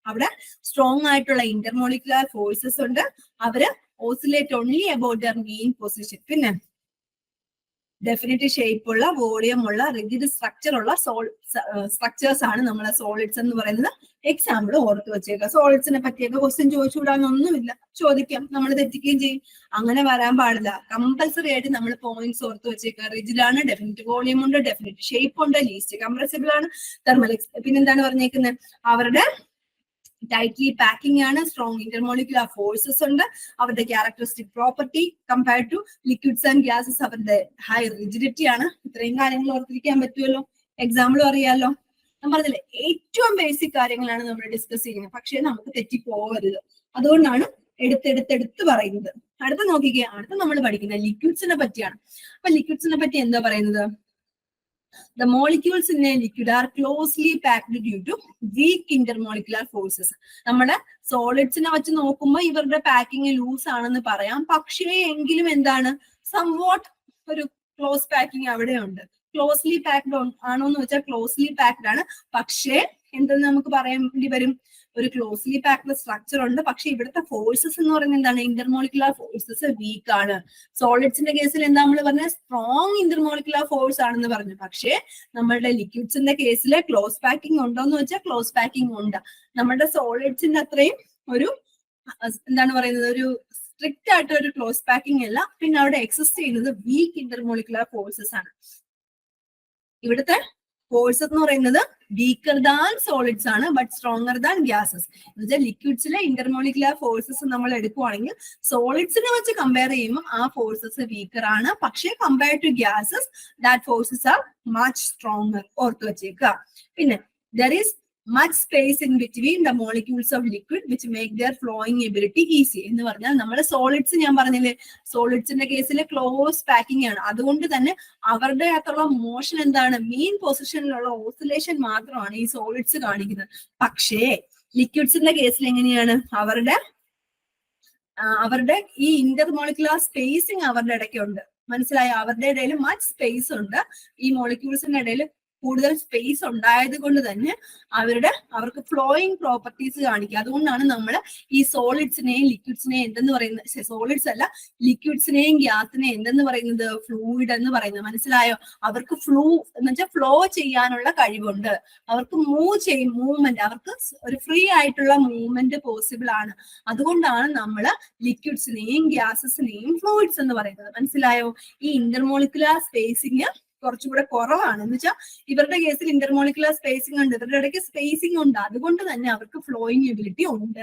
അവിടെ സ്ട്രോങ് ആയിട്ടുള്ള ഇന്റർമോളിക്കുലർ ഫോഴ്സസ് ഉണ്ട്. അവര് oscillate only about there main position. പിന്നെ ഡെഫിനറ്റ് ഷേപ്പ് ഉള്ള, വോളിയം ഉള്ള, റിജിഡ് സ്ട്രക്ചർ ഉള്ള സ്ട്രക്ചേഴ്സ് ആണ് നമ്മളെ സോളിഡ്സ് എന്ന് പറയുന്നത്. എക്സാമ്പിൾ ഓർത്ത് വെച്ചേക്കുക. സോളിഡ്സിനെ പറ്റിയൊക്കെ ക്വസ്റ്റ്യൻ ചോദിച്ചുകൂടാന്നൊന്നുമില്ല, ചോദിക്കാം, നമ്മൾ തെറ്റിക്കുകയും ചെയ്യും. അങ്ങനെ വരാൻ പാടില്ല. കമ്പൽസറി ആയിട്ട് നമ്മൾ പോയിന്റ്സ് ഓർത്ത് വെച്ചേക്കുക. റിജിഡ് ആണ്, ഡെഫിനറ്റ് വോളിയം ഉണ്ട്, ഡെഫിനറ്റ് ഷേപ്പ് ഉണ്ട്, ലീസ്റ്റ് കംപ്രസിബിൾ ആണ്, തെർമൽ പിന്നെന്താണ് പറഞ്ഞേക്കുന്നത്? അവരുടെ ടൈറ്റ്ലി പാക്കിംഗ് ആണ്, സ്ട്രോങ് ഇന്റർമോളിക്കുലർ ഫോഴ്സസ് ഉണ്ട്, അവരുടെ characteristic property compared to liquids and gases അവരുടെ ഹൈ റിജിഡിറ്റി ആണ്. ഇത്രയും കാര്യങ്ങൾ ഓർത്തിരിക്കാൻ പറ്റുമല്ലോ? എക്സാമ്പിളും അറിയാലോ. ഞാൻ പറഞ്ഞില്ലേ, ഏറ്റവും ബേസിക് കാര്യങ്ങളാണ് നമ്മൾ ഡിസ്കസ് ചെയ്യുന്നത്. പക്ഷേ നമുക്ക് തെറ്റിപ്പോകരുത്, അതുകൊണ്ടാണ് എടുത്തെടുത്ത് പറയുന്നത്. അടുത്ത നോക്കിക്കേ, അടുത്ത നമ്മൾ പഠിക്കുന്നത് ലിക്വിഡ്സിനെ പറ്റിയാണ്. അപ്പൊ ലിക്വിഡ്സിനെ പറ്റി എന്താ പറയുന്നത്? The molecules in a liquid are closely packed due to weak intermolecular forces. നമ്മുടെ സോളിഡ്സിനെ വെച്ച് നോക്കുമ്പോൾ ഇവരുടെ പാക്കിംഗ് ലൂസ് ആണെന്ന് പറയാം. പക്ഷേ എങ്കിലും എന്താണ്? സംവാട്ട് ഒരു ക്ലോസ് പാക്കിംഗ് അവിടെ ഉണ്ട്. ക്ലോസ്ലി പാക്ഡ് ആണോ എന്ന് വെച്ചാൽ ക്ലോസ്ലി പാക്ഡ് ആണ്. പക്ഷേ എന്തെന്ന് നമുക്ക് പറയേണ്ടി വരും? ഒരു ക്ലോസ്ലി പാക്ഡ് സ്ട്രക്ചർ ഉണ്ട്. പക്ഷെ ഇവിടുത്തെ ഫോഴ്സസ് എന്ന് പറയുന്നത് എന്താണ്? ഇന്റർമോളിക്കുലർ ഫോഴ്സസ് വീക്ക് ആണ്. സോളിഡ്സിന്റെ കേസിൽ എന്താ നമ്മൾ പറഞ്ഞ? സ്ട്രോങ് ഇന്റർമോളിക്കുലർ ഫോഴ്സ് ആണെന്ന് പറഞ്ഞു. പക്ഷേ നമ്മളുടെ ലിക്വിഡ്സിന്റെ കേസിൽ ക്ലോസ് പാക്കിംഗ് ഉണ്ടോ എന്ന് വെച്ചാൽ ക്ലോസ് പാക്കിംഗ് ഉണ്ട്. നമ്മുടെ സോളിഡ്സിന്റെ അത്രയും ഒരു എന്താണ് പറയുന്നത്? ഒരു സ്ട്രിക്റ്റ് ആയിട്ട് ഒരു ക്ലോസ് പാക്കിംഗ് അല്ല. പിന്നെ അവിടെ എക്സിസ്റ്റ് ചെയ്യുന്നത് വീക്ക് ഇന്റർമോളിക്കുലർ ഫോഴ്സസ് ആണ്. ഇവിടുത്തെ ഫോഴ്സ് എന്ന് പറയുന്നത് വീക്കർ ദാൻ സോളിഡ്സ് ആണ്, ബട്ട് സ്ട്രോങ്ങർ ദാൻ ഗ്യാസസ്. എന്ന് വെച്ചാൽ ലിക്വിഡ്സിലെ ഇന്റർമോളിക്കുലർ ഫോഴ്സസ് നമ്മൾ എടുക്കുവാണെങ്കിൽ സോളിഡ്സിനെ വെച്ച് കമ്പയർ ചെയ്യുമ്പോൾ ആ ഫോഴ്സസ് വീക്കർ ആണ്. പക്ഷേ compare to gases that forces are much stronger. ഓർത്ത് വെച്ചേക്കുക. പിന്നെ there is much space in between the molecules of liquid which make their flowing ability easy. എന്ന് പറഞ്ഞാൽ നമ്മുടെ സോളിഡ്സ്, ഞാൻ പറഞ്ഞില്ലേ, സോളിഡ്സിന്റെ കേസിൽ ക്ലോസ് പാക്കിംഗ് ആണ്. അതുകൊണ്ട് തന്നെ അവരുടെ അകത്തുള്ള മോഷൻ എന്താണ്? മെയിൻ പൊസിഷനിലുള്ള ഓസിലേഷൻ മാത്രമാണ് ഈ സോളിഡ്സ് കാണിക്കുന്നത്. പക്ഷേ ലിക്വിഡ്സിന്റെ കേസിൽ എങ്ങനെയാണ്? അവരുടെ ഈ ഇന്റർമോളിക്കുലർ സ്പേസിങ് അവരുടെ ഇടയ്ക്കുണ്ട്. മനസ്സിലായോ? അവരുടെ ഇടയിൽ മച്ച് സ്പേസ് ഉണ്ട്. ഈ മോളിക്യൂൾസിന്റെ ഇടയിൽ കൂടുതൽ സ്പേസ് ഉണ്ടായത് കൊണ്ട് തന്നെ അവർക്ക് ഫ്ലോയിങ് പ്രോപ്പർട്ടീസ് കാണിക്കുക. അതുകൊണ്ടാണ് നമ്മൾ ഈ സോളിഡ്സിനെയും ലിക്വിഡ്സിനെയും എന്തെന്ന് പറയുന്നത്? സോളിഡ്സ് അല്ല, ലിക്വിഡ്സിനെയും ഗ്യാസിനെയും എന്തെന്ന് പറയുന്നത്? ഫ്ലൂയിഡ് എന്ന് പറയുന്നത്. മനസ്സിലായോ? അവർക്ക് എന്ന് വെച്ചാൽ ഫ്ലോ ചെയ്യാനുള്ള കഴിവുണ്ട്. അവർക്ക് മൂവ്മെന്റ്, അവർക്ക് ഒരു ഫ്രീ ആയിട്ടുള്ള മൂവ്മെന്റ് പോസിബിൾ ആണ്. അതുകൊണ്ടാണ് നമ്മൾ ലിക്വിഡ്സിനെയും ഗ്യാസസിനെയും ഫ്ലൂയിഡ്സ് എന്ന് പറയുന്നത്. മനസ്സിലായോ? ഈ ഇന്റർമോളിക്കുലർ സ്പേസിങ് കുറച്ചുകൂടെ കുറവാണ്. എന്ന് വെച്ചാൽ ഇവരുടെ കേസിൽ ഇന്റർമോളിക്കുലർ സ്പേസിംഗ് ഉണ്ട്, ഇവരുടെ ഇടയ്ക്ക് സ്പേസിംഗ് ഉണ്ട്. അതുകൊണ്ട് തന്നെ അവർക്ക് ഫ്ലോയിങ് എബിലിറ്റി ഉണ്ട്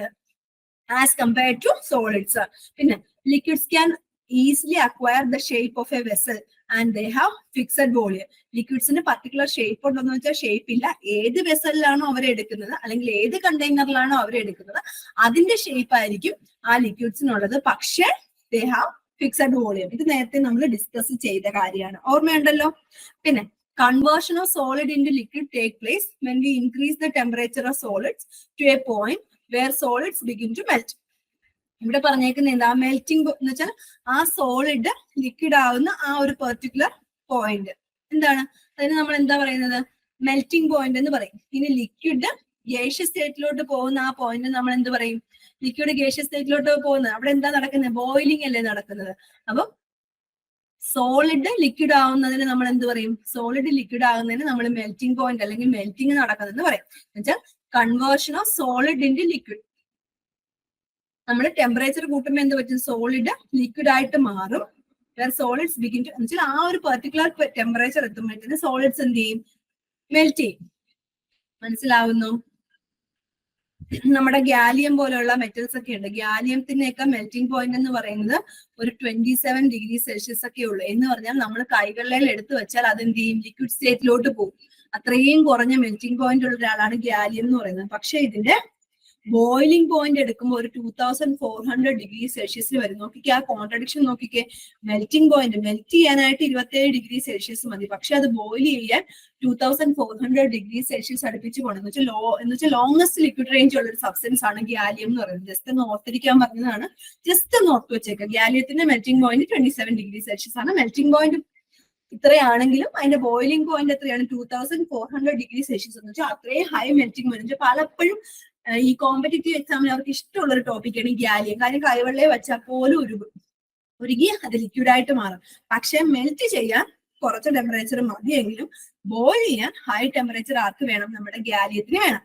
ആസ് കമ്പയർഡ് ടു സോളിഡ്സ്. പിന്നെ liquids can easily acquire the shape of a vessel and they have fixed volume. ലിക്വിഡ്സിന് പർട്ടിക്കുലർ ഷേപ്പ് ഉണ്ടെന്ന് വെച്ചാൽ ഷേപ്പ് ഇല്ല. ഏത് വെസലിലാണോ അവർ എടുക്കുന്നത് അല്ലെങ്കിൽ ഏത് കണ്ടെയ്നറിലാണോ അവർ എടുക്കുന്നത് അതിന്റെ ഷേപ്പ് ആയിരിക്കും ആ ലിക്വിഡ്സിനുള്ളത്. പക്ഷേ ദേ ഹാവ് ഫിക്സഡ് വോളിയം. ഇത് നേരത്തെ നമ്മൾ ഡിസ്കസ് ചെയ്ത കാര്യമാണ്, ഓർമ്മയുണ്ടല്ലോ. പിന്നെ conversion of solid into liquid take place when we increase the temperature of solids to a point where solids begin to melt. ഇവിടെ പറഞ്ഞേക്കുന്ന എന്താ, മെൽറ്റിംഗ് എന്ന് വെച്ചാൽ ആ സോളിഡ് ലിക്വിഡ് ആവുന്ന ആ ഒരു പെർട്ടിക്കുലർ പോയിന്റ് എന്താണ്, അതിന് നമ്മൾ എന്താ പറയുന്നത്, മെൽറ്റിംഗ് പോയിന്റ് എന്ന് പറയും. ഇനി ലിക്വിഡ് ഗേഷ്യസ് സ്റ്റേറ്റിലോട്ട് പോകുന്ന ആ പോയിന്റ് നമ്മൾ എന്ത് പറയും, ലിക്വിഡ് ഗേഷ്യസ് സ്റ്റേറ്റിലോട്ട് പോകുന്നത് അവിടെ എന്താ നടക്കുന്നത്, ബോയിലിംഗ് അല്ലേ നടക്കുന്നത്. അപ്പം സോളിഡ് ലിക്വിഡ് ആവുന്നതിന് നമ്മൾ എന്ത് പറയും, സോളിഡ് ലിക്വിഡ് ആകുന്നതിന് നമ്മൾ മെൽറ്റിംഗ് പോയിന്റ് അല്ലെങ്കിൽ മെൽറ്റിംഗ് നടക്കുന്നതെന്ന് പറയും. എന്നുവെച്ചാൽ conversion of solid into liquid. നമ്മൾ ടെമ്പറേച്ചർ കൂട്ടുമ്പോൾ എന്ത് പറ്റും, സോളിഡ് ലിക്വിഡ് ആയിട്ട് മാറും. സോളിഡ്സ് ബിഗിൻ ടു എന്നുവെച്ചാൽ ആ ഒരു പെർട്ടിക്കുലർ ടെമ്പറേച്ചർ എത്തുമ്പോഴത്തേന് സോളിഡ്സ് എന്ത് ചെയ്യും, മെൽറ്റ് ചെയ്യും. മനസ്സിലാവുന്നു? നമ്മുടെ ഗാലിയം പോലെയുള്ള മെറ്റൽസ് ഒക്കെ ഉണ്ട്. ഗാലിയത്തിന്റെയൊക്കെ മെൽറ്റിംഗ് പോയിന്റ് എന്ന് പറയുന്നത് ഒരു 27 ഡിഗ്രി സെൽഷ്യസ് ഒക്കെ ഉള്ളൂ. എന്ന് പറഞ്ഞാൽ നമ്മൾ കൈകളിൽ എടുത്തു വെച്ചാൽ അത് എന്ത് ചെയ്യും, ലിക്വിഡ് സ്റ്റേറ്റിലോട്ട് പോകും. അത്രയും കുറഞ്ഞ മെൽറ്റിംഗ് പോയിന്റ് ഉള്ള ഒരാളാണ് ഗാലിയം എന്ന് പറയുന്നത്. പക്ഷെ ഇതിന്റെ ബോയിലിംഗ് പോയിന്റ് എടുക്കുമ്പോൾ ഒരു 2400 ഡിഗ്രി സെൽഷ്യസിൽ വരും. നോക്കിക്കേ ആ കോൺട്രഡിക്ഷൻ നോക്കിക്കേ. മെൽറ്റിംഗ് പോയിന്റ് മെൽറ്റ് ചെയ്യാനായിട്ട് 27 ഡിഗ്രി സെൽഷ്യസ് മതി, പക്ഷെ അത് ബോയിൽ ചെയ്യാൻ 2400 ഡിഗ്രി സെൽഷ്യസ് അടുപ്പിച്ച് പോകണം. എന്ന് വെച്ചാൽ ലോങ്സ്റ്റ് ലിക്വിഡ് റേഞ്ച് ഉള്ള ഒരു സബ്സ്റ്റൻസ് ആണ് ഗാലിയം എന്ന് പറയുന്നത്. ജസ്റ്റ് ഒന്ന് ഓർത്തിരിക്കാൻ പറഞ്ഞതാണ്, ജസ്റ്റ് ഒന്ന് ഓർത്ത് വെച്ചേക്കാം. ഗാലിയത്തിന്റെ മെൽറ്റിംഗ് പോയിന്റ് 27 ഡിഗ്രി സെൽഷ്യസ് ആണ്. മെൽറ്റിംഗ് പോയിന്റ് ഇത്രയാണെങ്കിലും അതിന്റെ ബോയിലിംഗ് പോയിന്റ് എത്രയാണ്, 2400 ഡിഗ്രി സെൽഷ്യസ് എന്ന് വെച്ചാൽ അത്രയും ഹൈ മെൽറ്റിംഗ് പോയിന്റ്. പലപ്പോഴും ഈ കോമ്പറ്റേറ്റീവ് എക്സാമിന് അവർക്ക് ഇഷ്ടമുള്ള ഒരു ടോപ്പിക്കാണ് ഈ ഗാലിയം. കാര്യം കൈവെള്ളയെ വെച്ചാൽ പോലും ഉരുകി അത് ലിക്വിഡായിട്ട് മാറും. പക്ഷെ മെൽറ്റ് ചെയ്യാൻ കുറച്ച് ടെമ്പറേച്ചർ മതിയെങ്കിലും ബോയിൽ ചെയ്യാൻ ഹൈ ടെമ്പറേച്ചർ ആർക്ക് വേണം, നമ്മുടെ ഗാലിയത്തിന് വേണം.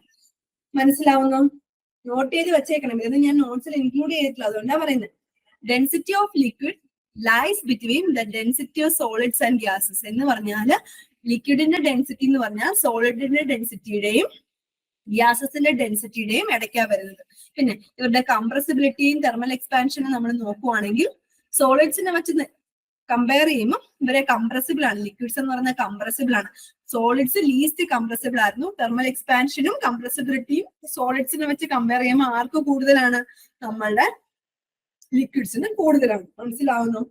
മനസ്സിലാവുന്നു? നോട്ട് ചെയ്ത് വെച്ചേക്കണം. ഇത് ഞാൻ നോട്ട്സിൽ ഇൻക്ലൂഡ് ചെയ്തിട്ടില്ല, അതുകൊണ്ടാണ് പറയുന്നത്. Density of liquid lies between the density of solids and gases എന്ന് പറഞ്ഞാൽ ലിക്വിഡിന്റെ ഡെൻസിറ്റി എന്ന് പറഞ്ഞാൽ സോളിഡിന്റെ ഡെൻസിറ്റിയുടെയും ഗ്യാസസിന്റെ ഡെൻസിറ്റിയുടെയും ഇടയ്ക്കാണ് വരുന്നത്. പിന്നെ ഇവരുടെ കംപ്രസിബിലിറ്റിയും തെർമൽ എക്സ്പാൻഷനും നമ്മൾ നോക്കുവാണെങ്കിൽ സോളിഡ്സിനെ വെച്ച് കമ്പയർ ചെയ്യുമ്പോൾ ഇവരെ കംപ്രസിബിൾ ആണ്. ലിക്വിഡ്സ് എന്ന് പറയുന്നത് കംപ്രസിബിൾ ആണ്. സോളിഡ്സ് ലീസ്റ്റ് കംപ്രസിബിൾ ആയിരുന്നു. തെർമൽ എക്സ്പാൻഷനും കംപ്രസിബിലിറ്റിയും സോളിഡ്സിനെ വെച്ച് കമ്പയർ ചെയ്യുമ്പോൾ ആർക്ക് കൂടുതലാണ്, നമ്മളുടെ ലിക്വിഡ്സിന് കൂടുതലാണ്. മനസ്സിലാവുന്നു?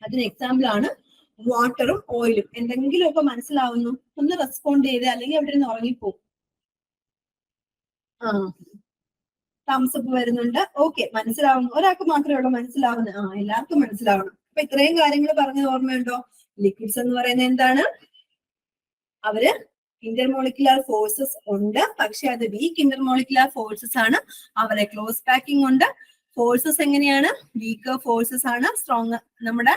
അതിന് എക്സാമ്പിൾ ആണ് വാട്ടറും ഓയിലും. എന്തെങ്കിലുമൊക്കെ മനസ്സിലാവുന്നു ഒന്ന് റെസ്പോണ്ട് ചെയ്ത്, അല്ലെങ്കിൽ അവിടെ നിന്ന് ഉറങ്ങിപ്പോകും. തംസപ്പ് വരുന്നുണ്ട്. ഓക്കെ, മനസ്സിലാവുന്നു. ഒരാൾക്ക് മാത്രമേ ഉള്ളൂ മനസ്സിലാവുന്നത്. എല്ലാവർക്കും മനസ്സിലാവണം. അപ്പൊ ഇത്രയും കാര്യങ്ങൾ പറഞ്ഞത് ഓർമ്മയുണ്ടോ? ലിക്വിഡ്സ് എന്ന് പറയുന്നത് എന്താണ്, അവര് ഇന്റർമോളിക്കുലർ ഫോഴ്സസ് ഉണ്ട്, പക്ഷെ അത് വീക്ക് ഇന്റർമോളിക്കുലർ ഫോഴ്സസ് ആണ്. അവരെ ക്ലോസ് പാക്കിംഗ് ഉണ്ട്. ഫോഴ്സസ് എങ്ങനെയാണ്, വീക്കർ ഫോഴ്സസ് ആണ്. സ്ട്രോങ് നമ്മുടെ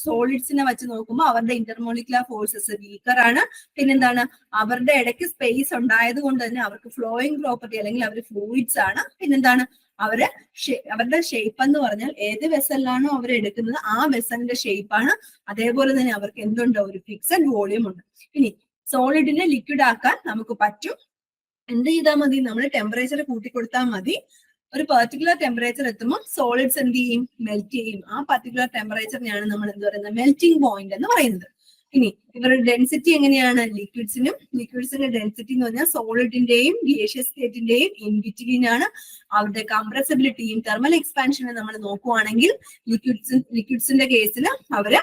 സോളിഡ്സിനെ വെച്ച് നോക്കുമ്പോൾ അവരുടെ ഇന്റർമോളിക്കുലർ ഫോഴ്സസ് വീക്കർ ആണ്. പിന്നെന്താണ്, അവരുടെ ഇടയ്ക്ക് സ്പേസ് ഉണ്ടായത് കൊണ്ട് തന്നെ അവർക്ക് ഫ്ലോയിങ് പ്രോപ്പർട്ടി അല്ലെങ്കിൽ അവർ ഫ്ലൂയിഡ്സ് ആണ്. പിന്നെന്താണ്, അവരുടെ ഷേപ്പ് എന്ന് പറഞ്ഞാൽ ഏത് വെസലിലാണോ അവർ എടുക്കുന്നത് ആ വെസലിന്റെ ഷേപ്പാണ്. അതേപോലെ തന്നെ അവർക്ക് എന്തുണ്ട്, ഒരു ഫിക്സഡ് വോളിയം ഉണ്ട്. ഇനി സോളിഡിനെ ലിക്വിഡ് ആക്കാൻ നമുക്ക് പറ്റും. എന്ത് ചെയ്താൽ മതി, നമ്മൾ ടെമ്പറേച്ചർ കൂട്ടിക്കൊടുത്താൽ മതി. ഒരു പെർട്ടിക്കുലർ ടെമ്പറേച്ചർ എത്തുമ്പോൾ സോളിഡ്സ് എന്ത് ചെയ്യും, മെൽറ്റ് ചെയ്യും. ആ പർട്ടിക്കുലർ ടെമ്പറേച്ചറിനെയാണ് നമ്മൾ എന്ത് പറയുന്നത്, മെൽറ്റിംഗ് പോയിന്റ് എന്ന് പറയുന്നത്. ഇനി ഇവരുടെ ഡെൻസിറ്റി എങ്ങനെയാണ്, ലിക്വിഡ്സിന്റെ ഡെൻസിറ്റി എന്ന് പറഞ്ഞാൽ സോളിഡിന്റെയും ഗേഷ്യസ് സ്റ്റേറ്റിന്റെയും ഇൻ ബിറ്റ്വീൻ ആണ്. അവരുടെ കംപ്രസിബിലിറ്റിയും തെർമൽ എക്സ്പാൻഷനും നമ്മൾ നോക്കുവാണെങ്കിൽ ലിക്വിഡ്സിന്റെ കേസിൽ അവര്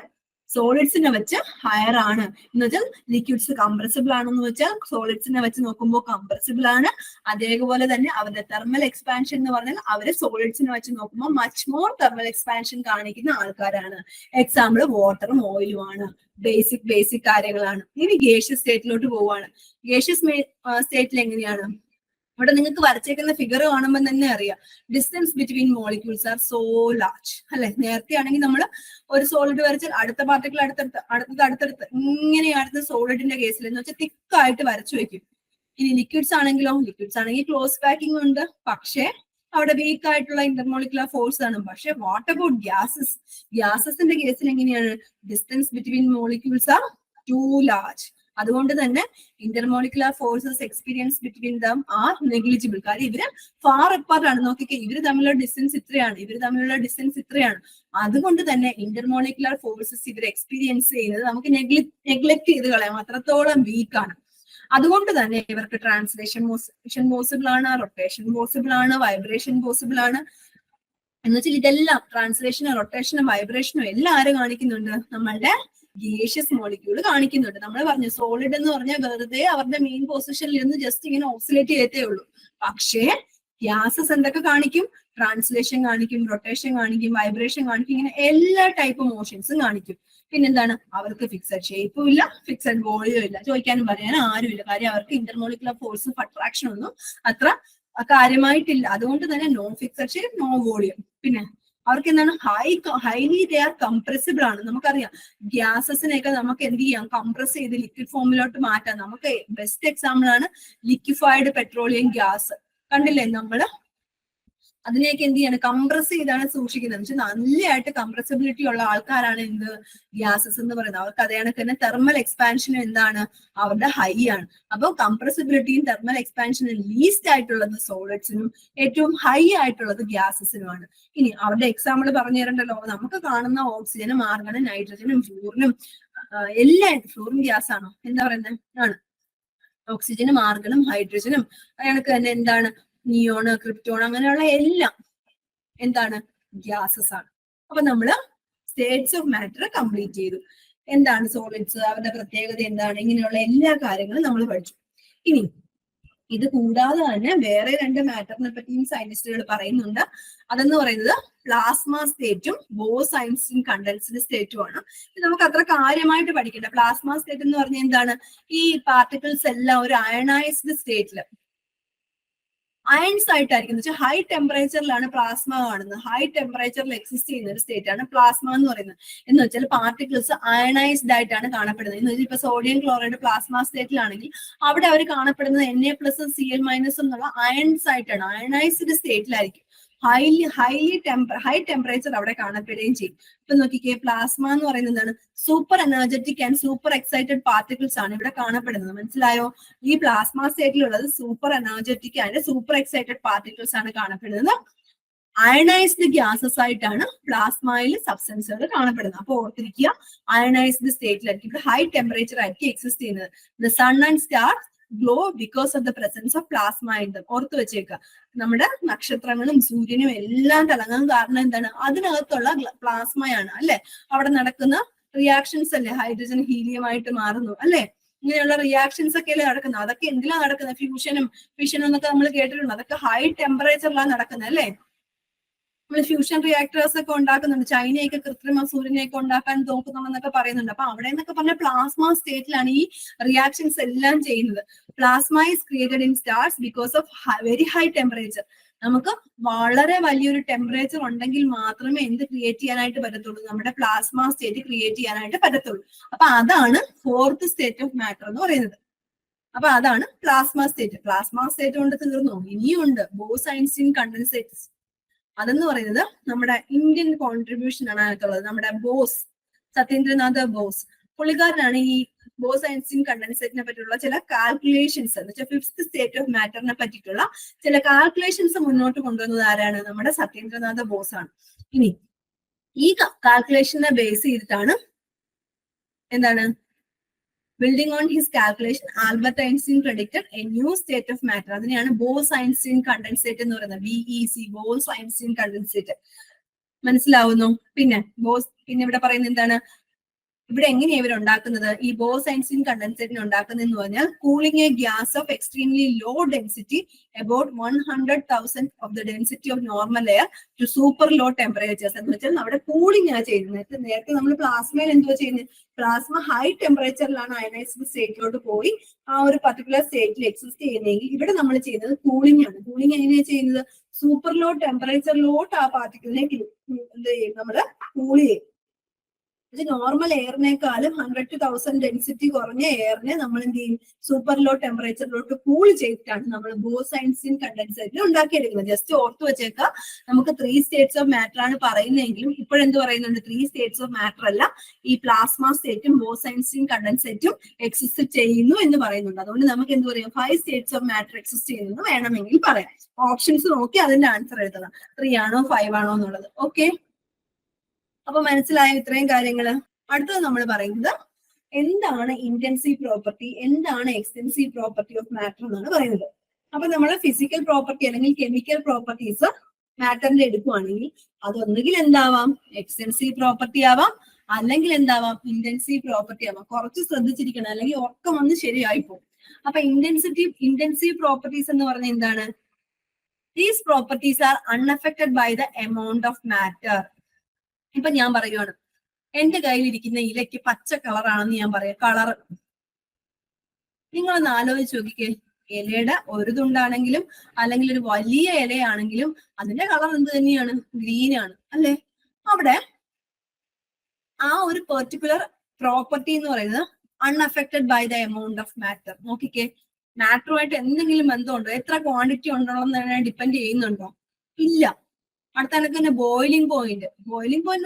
സോളിഡ്സിനെ വെച്ച് ഹയർ ആണ്. എന്ന് വെച്ചാൽ ലിക്വിഡ്സ് കംപ്രസിബിൾ ആണെന്ന് വെച്ചാൽ സോളിഡ്സിനെ വെച്ച് നോക്കുമ്പോൾ കംപ്രസിബിൾ ആണ്. അതേപോലെ തന്നെ അവരുടെ തെർമൽ എക്സ്പാൻഷൻ എന്ന് പറഞ്ഞാൽ അവര് സോളിഡ്സിനെ വെച്ച് നോക്കുമ്പോൾ മച്ച് മോർ തെർമൽ എക്സ്പാൻഷൻ കാണിക്കുന്ന ആൾക്കാരാണ്. എക്സാമ്പിൾ വാട്ടറും ഓയിലും ആണ്. ബേസിക് കാര്യങ്ങളാണ്. ഇനി ഗേഷ്യസ് സ്റ്റേറ്റിലോട്ട് പോവാണ്. ഗേഷ്യസ് സ്റ്റേറ്റിൽ എങ്ങനെയാണ്, ഇവിടെ നിങ്ങൾക്ക് വരച്ചേക്കുന്ന ഫിഗർ കാണുമ്പോൾ തന്നെ അറിയാം. Distance between molecules are so large അല്ലെ. നേരത്തെ ആണെങ്കിൽ നമ്മൾ ഒരു സോളിഡ് വരച്ചാൽ അടുത്ത പാർട്ടിക്കിൾ അടുത്തടുത്ത് ഇങ്ങനെയാണ് സോളിഡിന്റെ കേസിൽ എന്ന് വെച്ചാൽ തിക്കായിട്ട് വരച്ചു വെക്കും. ഇനി ലിക്വിഡ്സ് ആണെങ്കിൽ ക്ലോസ് പാക്കിംഗ് ഉണ്ട്, പക്ഷേ അവിടെ വീക്ക് ആയിട്ടുള്ള ഇന്റർമോളിക്കുലർ ഫോഴ്സ് ആണ്. പക്ഷെ വാട്ട് അബൌട്ട് ഗ്യാസസിന്റെ കേസിൽ എങ്ങനെയാണ്, distance between molecules are too large അതുകൊണ്ട് തന്നെ intermolecular forces experience between them are negligible. കാര്യം ഇവര് ഫാർ അപ്പാർട്ട് ആണ്. നോക്കിക്കേ, ഇവര് തമ്മിലുള്ള ഡിസ്റ്റൻസ് ഇത്രയാണ്. അതുകൊണ്ട് തന്നെ ഇന്റർമോളിക്കുലർ ഫോഴ്സസ് ഇവർ എക്സ്പീരിയൻസ് ചെയ്യുന്നത് നമുക്ക് നെഗ്ലക്ട് ചെയ്ത് കളയാം, അത്രത്തോളം വീക്കാണ്. അതുകൊണ്ട് തന്നെ ഇവർക്ക് ട്രാൻസ്ലേഷൻ പോസിബിൾ ആണ്, റൊട്ടേഷൻ പോസിബിൾ ആണ്, വൈബ്രേഷൻ പോസിബിൾ ആണ്. എന്ന് വെച്ചാൽ ഇതെല്ലാം ട്രാൻസ്ലേഷനും റൊട്ടേഷനും വൈബ്രേഷനും എല്ലാം ആര് കാണിക്കുന്നുണ്ട്? നമ്മളുടെ ഗേഷ്യസ് മോളിക്യൂൾ കാണിക്കുന്നുണ്ട്. നമ്മൾ പറഞ്ഞു സോളിഡ് എന്ന് പറഞ്ഞാൽ വെറുതെ അവരുടെ മെയിൻ പൊസിഷനിൽ ഇരുന്ന് ജസ്റ്റ് ഇങ്ങനെ ഓക്സിലേറ്റ് ചെയ്തേ ഉള്ളൂ. പക്ഷേ ഗ്യാസസ് എന്തൊക്കെ കാണിക്കും? ട്രാൻസ്ലേഷൻ കാണിക്കും, റൊട്ടേഷൻ കാണിക്കും, വൈബ്രേഷൻ കാണിക്കും, ഇങ്ങനെ എല്ലാ ടൈപ്പ് മോഷൻസും കാണിക്കും. പിന്നെന്താണ്? അവർക്ക് ഫിക്സഡ് ഷേപ്പും ഇല്ല, ഫിക്സഡ് വോളിയോ ഇല്ല, ചോദിക്കാനും പറയാനും ആരുമില്ല. കാര്യം അവർക്ക് ഇന്റർമോളിക്കുലർ ഫോഴ്സ് അട്രാക്ഷൻ ഒന്നും അത്ര കാര്യമായിട്ടില്ല. അതുകൊണ്ട് തന്നെ no fixed shape, no volume. പിന്നെ അവർക്ക് എന്താണ്? ഹൈലി ദേ ആർ കംപ്രസിബിൾ ആണ്. നമുക്കറിയാം ഗ്യാസസിനെയൊക്കെ നമുക്ക് എന്ത് ചെയ്യാം? കംപ്രസ് ചെയ്ത് ലിക്വിഡ് ഫോമിലോട്ട് മാറ്റാം. നമുക്ക് ബെസ്റ്റ് എക്സാമ്പിൾ ആണ് ലിക്വിഫൈഡ് പെട്രോളിയം ഗ്യാസ്. കണ്ടില്ലേ നമ്മള്? അതിനെയൊക്കെ എന്ത് ചെയ്യാണ്? കംപ്രസ് ചെയ്താണ് സൂക്ഷിക്കുന്നത്. എന്ന് വെച്ചാൽ നല്ലതായിട്ട് കംപ്രസിബിലിറ്റി ഉള്ള ആൾക്കാരാണ് എന്ത്? ഗ്യാസസ് എന്ന് പറയുന്നത്. അവർക്ക് അതേ കണക്ക് തന്നെ തെർമൽ എക്സ്പാൻഷനും എന്താണ്? അവരുടെ ഹൈ ആണ്. അപ്പോൾ കംപ്രസിബിലിറ്റിയും തെർമൽ എക്സ്പാൻഷനും ലീസ്റ്റ് ആയിട്ടുള്ളത് സോളിഡ്സിനും ഏറ്റവും ഹൈ ആയിട്ടുള്ളത് ഗ്യാസസിനുമാണ്. ഇനി അവരുടെ എക്സാമ്പിൾ പറഞ്ഞു തരണ്ടല്ലോ. നമുക്ക് കാണുന്ന ഓക്സിജനും ആർഗണും നൈട്രജനും ഫ്ലൂറിനും എല്ലാം, ഫ്ലൂറിൻ ഗ്യാസ് ആണോ? എന്താ പറയുന്നത്? ആണ്. ഓക്സിജനും ആർഗണും ഹൈഡ്രജനും അയാൾക്ക് തന്നെ എന്താണ്? നിയോണ്, ക്രിപ്റ്റോൺ, അങ്ങനെയുള്ള എല്ലാം എന്താണ്? ഗ്യാസസ് ആണ്. അപ്പൊ നമ്മള് സ്റ്റേറ്റ്സ് ഓഫ് മാറ്റർ കംപ്ലീറ്റ് ചെയ്തു. എന്താണ് സോളിഡ്സ്, അവരുടെ പ്രത്യേകത എന്താണ്, ഇങ്ങനെയുള്ള എല്ലാ കാര്യങ്ങളും നമ്മൾ പഠിച്ചു. ഇനി ഇത് കൂടാതെ തന്നെ വേറെ 2 മാറ്ററിനെ പറ്റിയും സയന്റിസ്റ്റുകൾ പറയുന്നുണ്ട്. അതെന്ന് പറയുന്നത് പ്ലാസ്മ സ്റ്റേറ്റും ബോസ്-ഐൻസ്റ്റീൻ കണ്ടൻസ്ഡ് സ്റ്റേറ്റും ആണ്. ഇത് നമുക്ക് അത്ര കാര്യമായിട്ട് പഠിക്കണ്ട. പ്ലാസ്മ സ്റ്റേറ്റ് എന്ന് പറഞ്ഞാൽ എന്താണ്? ഈ പാർട്ടിക്കിൾസ് എല്ലാം ഒരു അയണൈസ്ഡ് സ്റ്റേറ്റില് അയൺസ് ആയിട്ടായിരിക്കും. എന്ന് വെച്ചാൽ ഹൈ ടെമ്പറേച്ചറിലാണ് പ്ലാസ്മ കാണുന്നത്. ഹൈ ടെമ്പറേച്ചറിൽ എക്സിസ്റ്റ് ചെയ്യുന്ന ഒരു സ്റ്റേറ്റ് ആണ് പ്ലാസ്മ എന്ന് പറയുന്നത്. എന്ന് വെച്ചാൽ പാർട്ടിക്കിൾസ് അയണൈസ്ഡ് ആയിട്ടാണ് കാണപ്പെടുന്നത്. എന്ന് വെച്ചാൽ ഇപ്പൊ സോഡിയം ക്ലോറൈഡ് പ്ലാസ്മ സ്റ്റേറ്റിലാണെങ്കിൽ അവിടെ അവർ കാണപ്പെടുന്നത് Na+Cl- എന്നുള്ള അയൺസ് ആയിട്ടാണ്, അയണൈസ്ഡ് സ്റ്റേറ്റിലായിരിക്കും. ഹൈ ടെമ്പറേച്ചർ അവിടെ കാണപ്പെടുകയും ചെയ്യും. ഇപ്പൊ നോക്കിക്കേ, പ്ലാസ്മ എന്ന് പറയുന്നത് എന്താണ്? Super energetic and super excited particles ആണ് ഇവിടെ കാണപ്പെടുന്നത്. മനസ്സിലായോ? ഈ പ്ലാസ്മ സ്റ്റേറ്റിലുള്ളത് super energetic and super excited particles ആണ് കാണപ്പെടുന്നത്. അയണൈസ്ഡ് ഗ്യാസസ് ആയിട്ടാണ് പ്ലാസ്മയിൽ സബ്സ്റ്റൻസുകൾ കാണപ്പെടുന്നത്. അപ്പൊ ഓർത്തിരിക്കുക, അയണൈസ്ഡ് സ്റ്റേറ്റിലായിരിക്കും, ഇവിടെ ഹൈ ടെമ്പറേച്ചർ ആയിരിക്കും എക്സിസ്റ്റ് ചെയ്യുന്നത്. The sun and stars glow because of the presence of plasma in them. ഓർത്ത് വെച്ചേക്കുക, നമ്മുടെ നക്ഷത്രങ്ങളും സൂര്യനും എല്ലാം തിളങ്ങാൻ കാരണം എന്താണ്? അതിനകത്തുള്ള പ്ലാസ്മയാണ് അല്ലെ. അവിടെ നടക്കുന്ന റിയാക്ഷൻസ് അല്ലേ, ഹൈഡ്രജൻ ഹീലിയം ആയിട്ട് മാറുന്നു അല്ലെ. ഇങ്ങനെയുള്ള റിയാക്ഷൻസ് ഒക്കെ അല്ലേ നടക്കുന്നത്. അതൊക്കെ എന്തിലാണ് നടക്കുന്നത്? ഫ്യൂഷനും ഫിഷനും എന്നൊക്കെ നമ്മൾ കേട്ടിട്ടുണ്ട്. അതൊക്കെ ഹൈ ടെമ്പറേച്ചറിലാണ് നടക്കുന്നത് അല്ലെ. നമ്മൾ ഫ്യൂഷൻ റിയാക്ടേഴ്സ് ഒക്കെ ഉണ്ടാക്കുന്നുണ്ട്. ചൈനയൊക്കെ കൃത്രിമ സൂര്യനെയൊക്കെ ഉണ്ടാക്കാൻ നോക്കുന്നുണ്ടെന്നൊക്കെ പറയുന്നുണ്ട്. അപ്പൊ അവിടെ എന്നൊക്കെ പറഞ്ഞ പ്ലാസ്മ സ്റ്റേറ്റിലാണ് ഈ റിയാക്ഷൻസ് എല്ലാം ചെയ്യുന്നത്. Plasma is created in stars because of very high temperature. നമുക്ക് വളരെ വലിയൊരു ടെമ്പറേച്ചർ ഉണ്ടെങ്കിൽ മാത്രമേ എന്ത് ക്രിയേറ്റ് ചെയ്യാനായിട്ട് പറ്റത്തുള്ളൂ? നമ്മുടെ പ്ലാസ്മ സ്റ്റേറ്റ് ക്രിയേറ്റ് ചെയ്യാനായിട്ട് പറ്റത്തുള്ളൂ. അപ്പൊ അതാണ് 4th സ്റ്റേറ്റ് ഓഫ് മാറ്റർ എന്ന് പറയുന്നത്. അപ്പൊ അതാണ് പ്ലാസ്മ സ്റ്റേറ്റ്. പ്ലാസ്മ സ്റ്റേറ്റ് കൊണ്ട് തീർന്നു? ഇനിയും ഉണ്ട് ബോസ്-ഐൻസ്റ്റീൻ കണ്ടൻസേറ്റ്സ്. അതെന്ന് പറയുന്നത് നമ്മുടെ ഇന്ത്യൻ കോൺട്രിബ്യൂഷൻ ആണ് അതിനകത്തുള്ളത്. നമ്മുടെ ബോസ്, സത്യേന്ദ്രനാഥ് ബോസ്, പുള്ളിക്കാരനാണ് ഈ ബോസ്-ഐൻസ്റ്റീൻ കണ്ടൻസേറ്റിനെ പറ്റിയുള്ള ചില കാൽക്കുലേഷൻസ്, എന്ന് വെച്ചാൽ 5th സ്റ്റേറ്റ് ഓഫ് മാറ്ററിനെ പറ്റിയിട്ടുള്ള ചില കാൽക്കുലേഷൻസ് മുന്നോട്ട് കൊണ്ടുവന്നത് ആരാണ്? നമ്മുടെ സത്യേന്ദ്രനാഥ് ബോസ് ആണ്. ഇനി ഈ കാൽക്കുലേഷനെ ബേസ് ചെയ്തിട്ടാണ് എന്താണ്? Building on his calculation, Albert Einstein predicted a new state of matter. അതിനെയാണ് ബോസ്-ഐൻസ്റ്റീൻ കണ്ടൻസേറ്റ് എന്ന് പറയുന്നത്. BEC, Bose-Einstein condensate. മനസ്സിലാവുന്നു? പിന്നെ ഇവിടെ പറയുന്നത് എന്താണ്? ഇവിടെ എങ്ങനെയാണ് ഇവർ ഉണ്ടാക്കുന്നത്? ഈ ബോസ്-ഐൻസ്റ്റീൻ കണ്ടൻസേറ്റിനെ ഉണ്ടാക്കുന്നതെന്ന് പറഞ്ഞാൽ cooling a gas of extremely low density about 100,000 of the density of normal air to super low temperatures. എന്ന് വെച്ചാൽ അവിടെ കൂളിംഗ് ആണ് ചെയ്യുന്നത്. നേരത്തെ നമ്മൾ പ്ലാസ്മയിൽ എന്തോ ചെയ്യുന്നത്? പ്ലാസ്മ ഹൈ ടെമ്പറേച്ചറിലാണ് അയനൈസ്ഡ് സ്റ്റേറ്റിലോട്ട് പോയി ആ ഒരു പർട്ടിക്കുലർ സ്റ്റേറ്റിൽ എക്സിസ്റ്റ് ചെയ്യുന്നതെങ്കിൽ ഇവിടെ നമ്മൾ ചെയ്യുന്നത് കൂളിംഗ് ആണ്. കൂളിംഗ് എങ്ങനെയാണ് ചെയ്യുന്നത്? സൂപ്പർ ലോ ടെമ്പറേച്ചറിലോട്ട് ആ പാർട്ടിക്കിളിനെ എന്ത് ചെയ്യും? നമ്മൾ കൂൾ ചെയ്യും. നോർമൽ എയറിനേക്കാളും 100 to 1000 ഡെൻസിറ്റി കുറഞ്ഞ എയറിനെ നമ്മൾ എന്ത് ചെയ്യും, സൂപ്പർ ലോ ടെമ്പറേച്ചറിലോട്ട് കൂൾ ചെയ്തിട്ടാണ് നമ്മൾ ബോസ്-ഐൻസ്റ്റീൻ കണ്ടൻസേറ്റിൽ ഉണ്ടാക്കിയെടുക്കുന്നത്. ജസ്റ്റ് ഓർത്ത് വെച്ചേക്കാം, നമുക്ക് 3 സ്റ്റേറ്റ്സ് ഓഫ് മാറ്റർ ആണ് പറയുന്നതെങ്കിലും ഇപ്പോഴെന്ത് പറയുന്നുണ്ട്, 3 സ്റ്റേറ്റ്സ് ഓഫ് മാറ്റർ അല്ല, ഈ പ്ലാസ്മ സ്റ്റേറ്റും ബോസ്-ഐൻസ്റ്റീൻ കണ്ടൻസേറ്റും എക്സിസ്റ്റ് ചെയ്യുന്നു എന്ന് പറയുന്നുണ്ട്. അതുകൊണ്ട് നമുക്ക് എന്ത് പറയാം, 5 സ്റ്റേറ്റ്സ് ഓഫ് മാറ്റർ എക്സിസ്റ്റ് ചെയ്യുന്നു വേണമെങ്കിൽ പറയാം. ഓപ്ഷൻസ് നോക്കി അതിന്റെ ആൻസർ എഴുതണം, 3 ആണോ 5 ആണോ എന്നുള്ളത്. ഓക്കെ, അപ്പൊ മനസ്സിലായ ഇത്രയും കാര്യങ്ങള്. അടുത്തത് നമ്മൾ പറയുന്നത് എന്താണ് ഇന്റൻസീവ് പ്രോപ്പർട്ടി, എന്താണ് എക്സ്റ്റൻസീവ് പ്രോപ്പർട്ടി ഓഫ് മാറ്റർ എന്നാണ് പറയുന്നത്. അപ്പൊ നമ്മൾ ഫിസിക്കൽ പ്രോപ്പർട്ടി അല്ലെങ്കിൽ കെമിക്കൽ പ്രോപ്പർട്ടീസ് മാറ്ററിന്റെ എടുക്കുവാണെങ്കിൽ അതൊന്നുകിൽ എന്താവാം, എക്സ്റ്റൻസീവ് പ്രോപ്പർട്ടി ആവാം, അല്ലെങ്കിൽ എന്താവാം, ഇന്റൻസീവ് പ്രോപ്പർട്ടി ആവാം. കുറച്ച് ശ്രദ്ധിച്ചിരിക്കണം, അല്ലെങ്കിൽ ഒക്കെ വന്ന് ശരിയായിപ്പോ. അപ്പൊ ഇന്റൻസീവ് പ്രോപ്പർട്ടീസ് എന്ന് പറഞ്ഞാൽ എന്താണ്, these properties are unaffected by the amount of matter. ഇപ്പൊ ഞാൻ പറയുവാണ്, എന്റെ കയ്യിലിരിക്കുന്ന ഇലയ്ക്ക് പച്ച കളറാണെന്ന് ഞാൻ പറയാം, കളർ. നിങ്ങളൊന്ന് ആലോചിച്ച് നോക്കിക്കേ, ഇലയുടെ ഒരു തുണ്ടാണെങ്കിലും അല്ലെങ്കിൽ ഒരു വലിയ ഇലയാണെങ്കിലും അതിന്റെ കളർ എന്ത് തന്നെയാണ്, ഗ്രീൻ ആണ് അല്ലെ. അവിടെ ആ ഒരു പെർട്ടിക്കുലർ പ്രോപ്പർട്ടി എന്ന് പറയുന്നത് unaffected by the amount of matter. നോക്കിക്കേ, മാറ്ററുമായിട്ട് എന്തെങ്കിലും ബന്ധമുണ്ടോ, എത്ര ക്വാണ്ടിറ്റി ഉണ്ടോ എന്ന് ഡിപ്പെൻഡ് ചെയ്യുന്നുണ്ടോ, ഇല്ല. അടുത്ത കണക്ക് തന്നെ ബോയിലിംഗ് പോയിന്റ്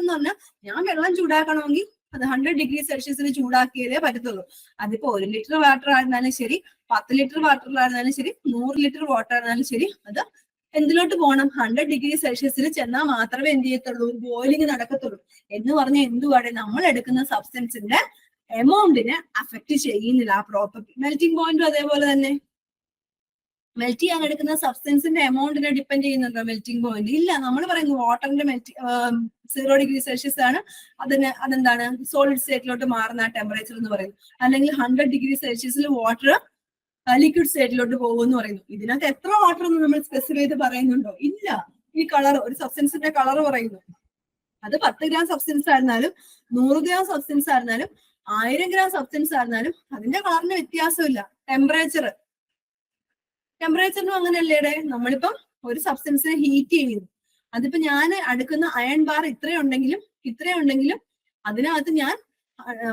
എന്ന് പറഞ്ഞാൽ ഞാൻ വെള്ളം ചൂടാക്കണമെങ്കിൽ അത് 100 ഡിഗ്രി സെൽഷ്യസിൽ ചൂടാക്കിയതേ പറ്റത്തുള്ളൂ. അതിപ്പോ 1 ലിറ്റർ വാട്ടർ ആയിരുന്നാലും ശരി, 10 ലിറ്റർ വാട്ടറിലായിരുന്നാലും ശരി, 100 ലിറ്റർ വാട്ടർ ആയിരുന്നാലും ശരി, അത് എന്തിലോട്ട് പോകണം, 100 ഡിഗ്രി സെൽഷ്യസിൽ ചെന്നാൽ മാത്രമേ എന്ത് ചെയ്യത്തുള്ളൂ, ബോയിലിംഗ് നടക്കത്തുള്ളൂ. എന്ന് പറഞ്ഞാൽ എന്തുവാടെ, നമ്മൾ എടുക്കുന്ന സബ്സ്റ്റൻസിന്റെ എമൗണ്ടിനെ അഫക്ട് ചെയ്യുന്നില്ല ആ പ്രോപ്പർട്ടി. മെൽറ്റിംഗ് പോയിന്റും അതേപോലെ തന്നെ, മെൽറ്റ് ചെയ്യാൻ എടുക്കുന്ന സബ്സ്റ്റൻസിന്റെ എമൗണ്ടിനെ ഡിപ്പെൻഡ് ചെയ്യുന്നുണ്ടോ മെൽറ്റിംഗ് പോയിന്റ്, ഇല്ല. നമ്മൾ പറയുന്നു വാട്ടറിന്റെ 0 ഡിഗ്രി സെൽഷ്യസ് ആണ് അതെന്താണ് സോളിഡ് സ്റ്റേറ്റിലോട്ട് മാറുന്ന ആ ടെമ്പറേച്ചർ എന്ന് പറയുന്നു. അല്ലെങ്കിൽ 100 ഡിഗ്രി സെൽഷ്യസിൽ വാട്ടർ ലിക്വിഡ് സ്റ്റേറ്റിലോട്ട് പോകുമെന്ന് പറയുന്നു. ഇതിനകത്ത് എത്ര വാട്ടർ എന്ന് നമ്മൾ സ്പെസിഫൈ ചെയ്ത് പറയുന്നുണ്ടോ, ഇല്ല. ഈ കളർ, ഒരു സബ്സ്റ്റൻസിന്റെ കളർ പറയുന്നു, അത് 10 ഗ്രാം സബ്സ്റ്റൻസ് ആയിരുന്നാലും 100 ഗ്രാം സബ്സ്റ്റൻസ് ആയിരുന്നാലും 1000 ഗ്രാം സബ്സ്റ്റൻസ് ആയിരുന്നാലും അതിന്റെ കളറിന് വ്യത്യാസമില്ല. ടെമ്പറേച്ചറിനും അങ്ങനെയല്ലേടെ, നമ്മളിപ്പം ഒരു സബ്സ്റ്റൻസിനെ ഹീറ്റ് ചെയ്യുന്നു, അതിപ്പോ ഞാൻ അടുക്കുന്ന അയൺ ബാർ ഇത്രയുണ്ടെങ്കിലും അതിനകത്ത് ഞാൻ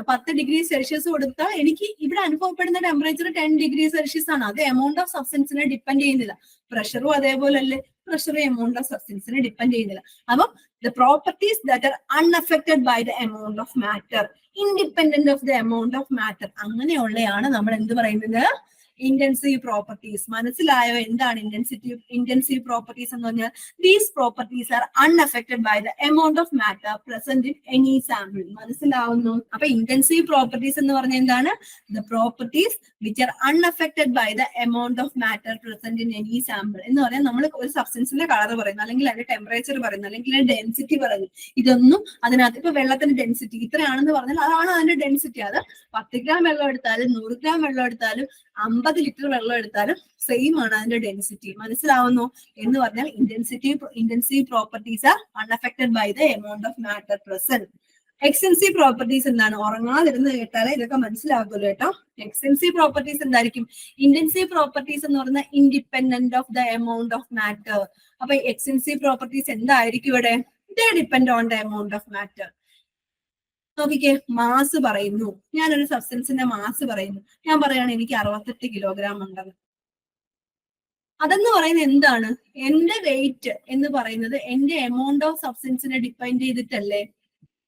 10 ഡിഗ്രി സെൽഷ്യസ് കൊടുത്താൽ എനിക്ക് ഇവിടെ അനുഭവപ്പെടുന്ന ടെമ്പറേച്ചർ 10 ഡിഗ്രി സെൽഷ്യസ് ആണ്. അത് എമൗണ്ട് ഓഫ് സബ്സ്റ്റൻസിനെ ഡിപ്പെൻഡ് ചെയ്യുന്നില്ല. പ്രഷറും അതേപോലെ അല്ലേ, പ്രഷറും എമൗണ്ട് ഓഫ് സബ്സ്റ്റൻസിനെ ഡിപ്പെൻഡ് ചെയ്യുന്നില്ല. അപ്പം the properties that are unaffected by the amount of matter, independent of the amount of matter, അങ്ങനെയുള്ളതാണ് നമ്മൾ എന്ത് പറയുന്നത്, ഇന്റൻസീവ് പ്രോപ്പർട്ടീസ്. മനസ്സിലായോ എന്താണ് ഇന്റൻസീവ് പ്രോപ്പർട്ടീസ് എന്ന് പറഞ്ഞാൽ, these properties are unaffected by the amount of matter present in any sample. മനസ്സിലാവുന്നു? അപ്പൊ intensive properties എന്ന് പറഞ്ഞാൽ എന്താണ്, the properties which are unaffected by the amount of matter present in any sample. എന്ന് പറഞ്ഞാൽ നമ്മൾ ഒരു സബ്സ്റ്റൻസിന്റെ കളർ പറയുന്നു, അല്ലെങ്കിൽ അതിന്റെ ടെമ്പറേച്ചർ പറയുന്നു, അല്ലെങ്കിൽ അതിന്റെ ഡെൻസിറ്റി പറയുന്നു. ഇതൊന്നും അതിനകത്ത് ഇപ്പൊ വെള്ളത്തിന്റെ ഡെൻസിറ്റി ഇത്രയാണെന്ന് പറഞ്ഞാൽ അതാണ് അതിന്റെ ഡെൻസിറ്റി. അത് 10 ഗ്രാം വെള്ളം എടുത്താലും 100 ഗ്രാം വെള്ളം എടുത്താലും 50 ലിറ്റർ വെള്ളം എടുത്താലും സെയിം ആണ് അതിന്റെ ഡെൻസിറ്റി. മനസ്സിലാവുന്നു? എന്ന് പറഞ്ഞാൽ intensive properties are unaffected by the amount of matter present. Extensive properties എന്താണ്? ഉറങ്ങാതിരുന്ന് കേട്ടാലേ ഇതൊക്കെ മനസ്സിലാകുമല്ലോ കേട്ടോ. എക്സ്റ്റൻസീവ് പ്രോപ്പർട്ടീസ് എന്തായിരിക്കും? ഇന്റൻസീവ് പ്രോപ്പർട്ടീസ് എന്ന് പറഞ്ഞാൽ independent of the amount of matter. അപ്പൊ എക്സ്റ്റൻസീവ് പ്രോപ്പർട്ടീസ് എന്തായിരിക്കും ഇവിടെ? They depend on the amount of matter. നോക്കിക്കേ, മാസ് പറയുന്നു, ഞാനൊരു സബ്സ്റ്റൻസിന്റെ മാസ് പറയുന്നു, ഞാൻ പറയാണ് എനിക്ക് 68 കിലോഗ്രാം ഉണ്ടെന്ന്. അതെന്ന് പറയുന്നത് എന്താണ്? എന്റെ വെയിറ്റ് എന്ന് പറയുന്നത് എന്റെ എമൗണ്ട് ഓഫ് സബ്സ്റ്റൻസിനെ ഡിപ്പെൻഡ് ചെയ്തിട്ടല്ലേ?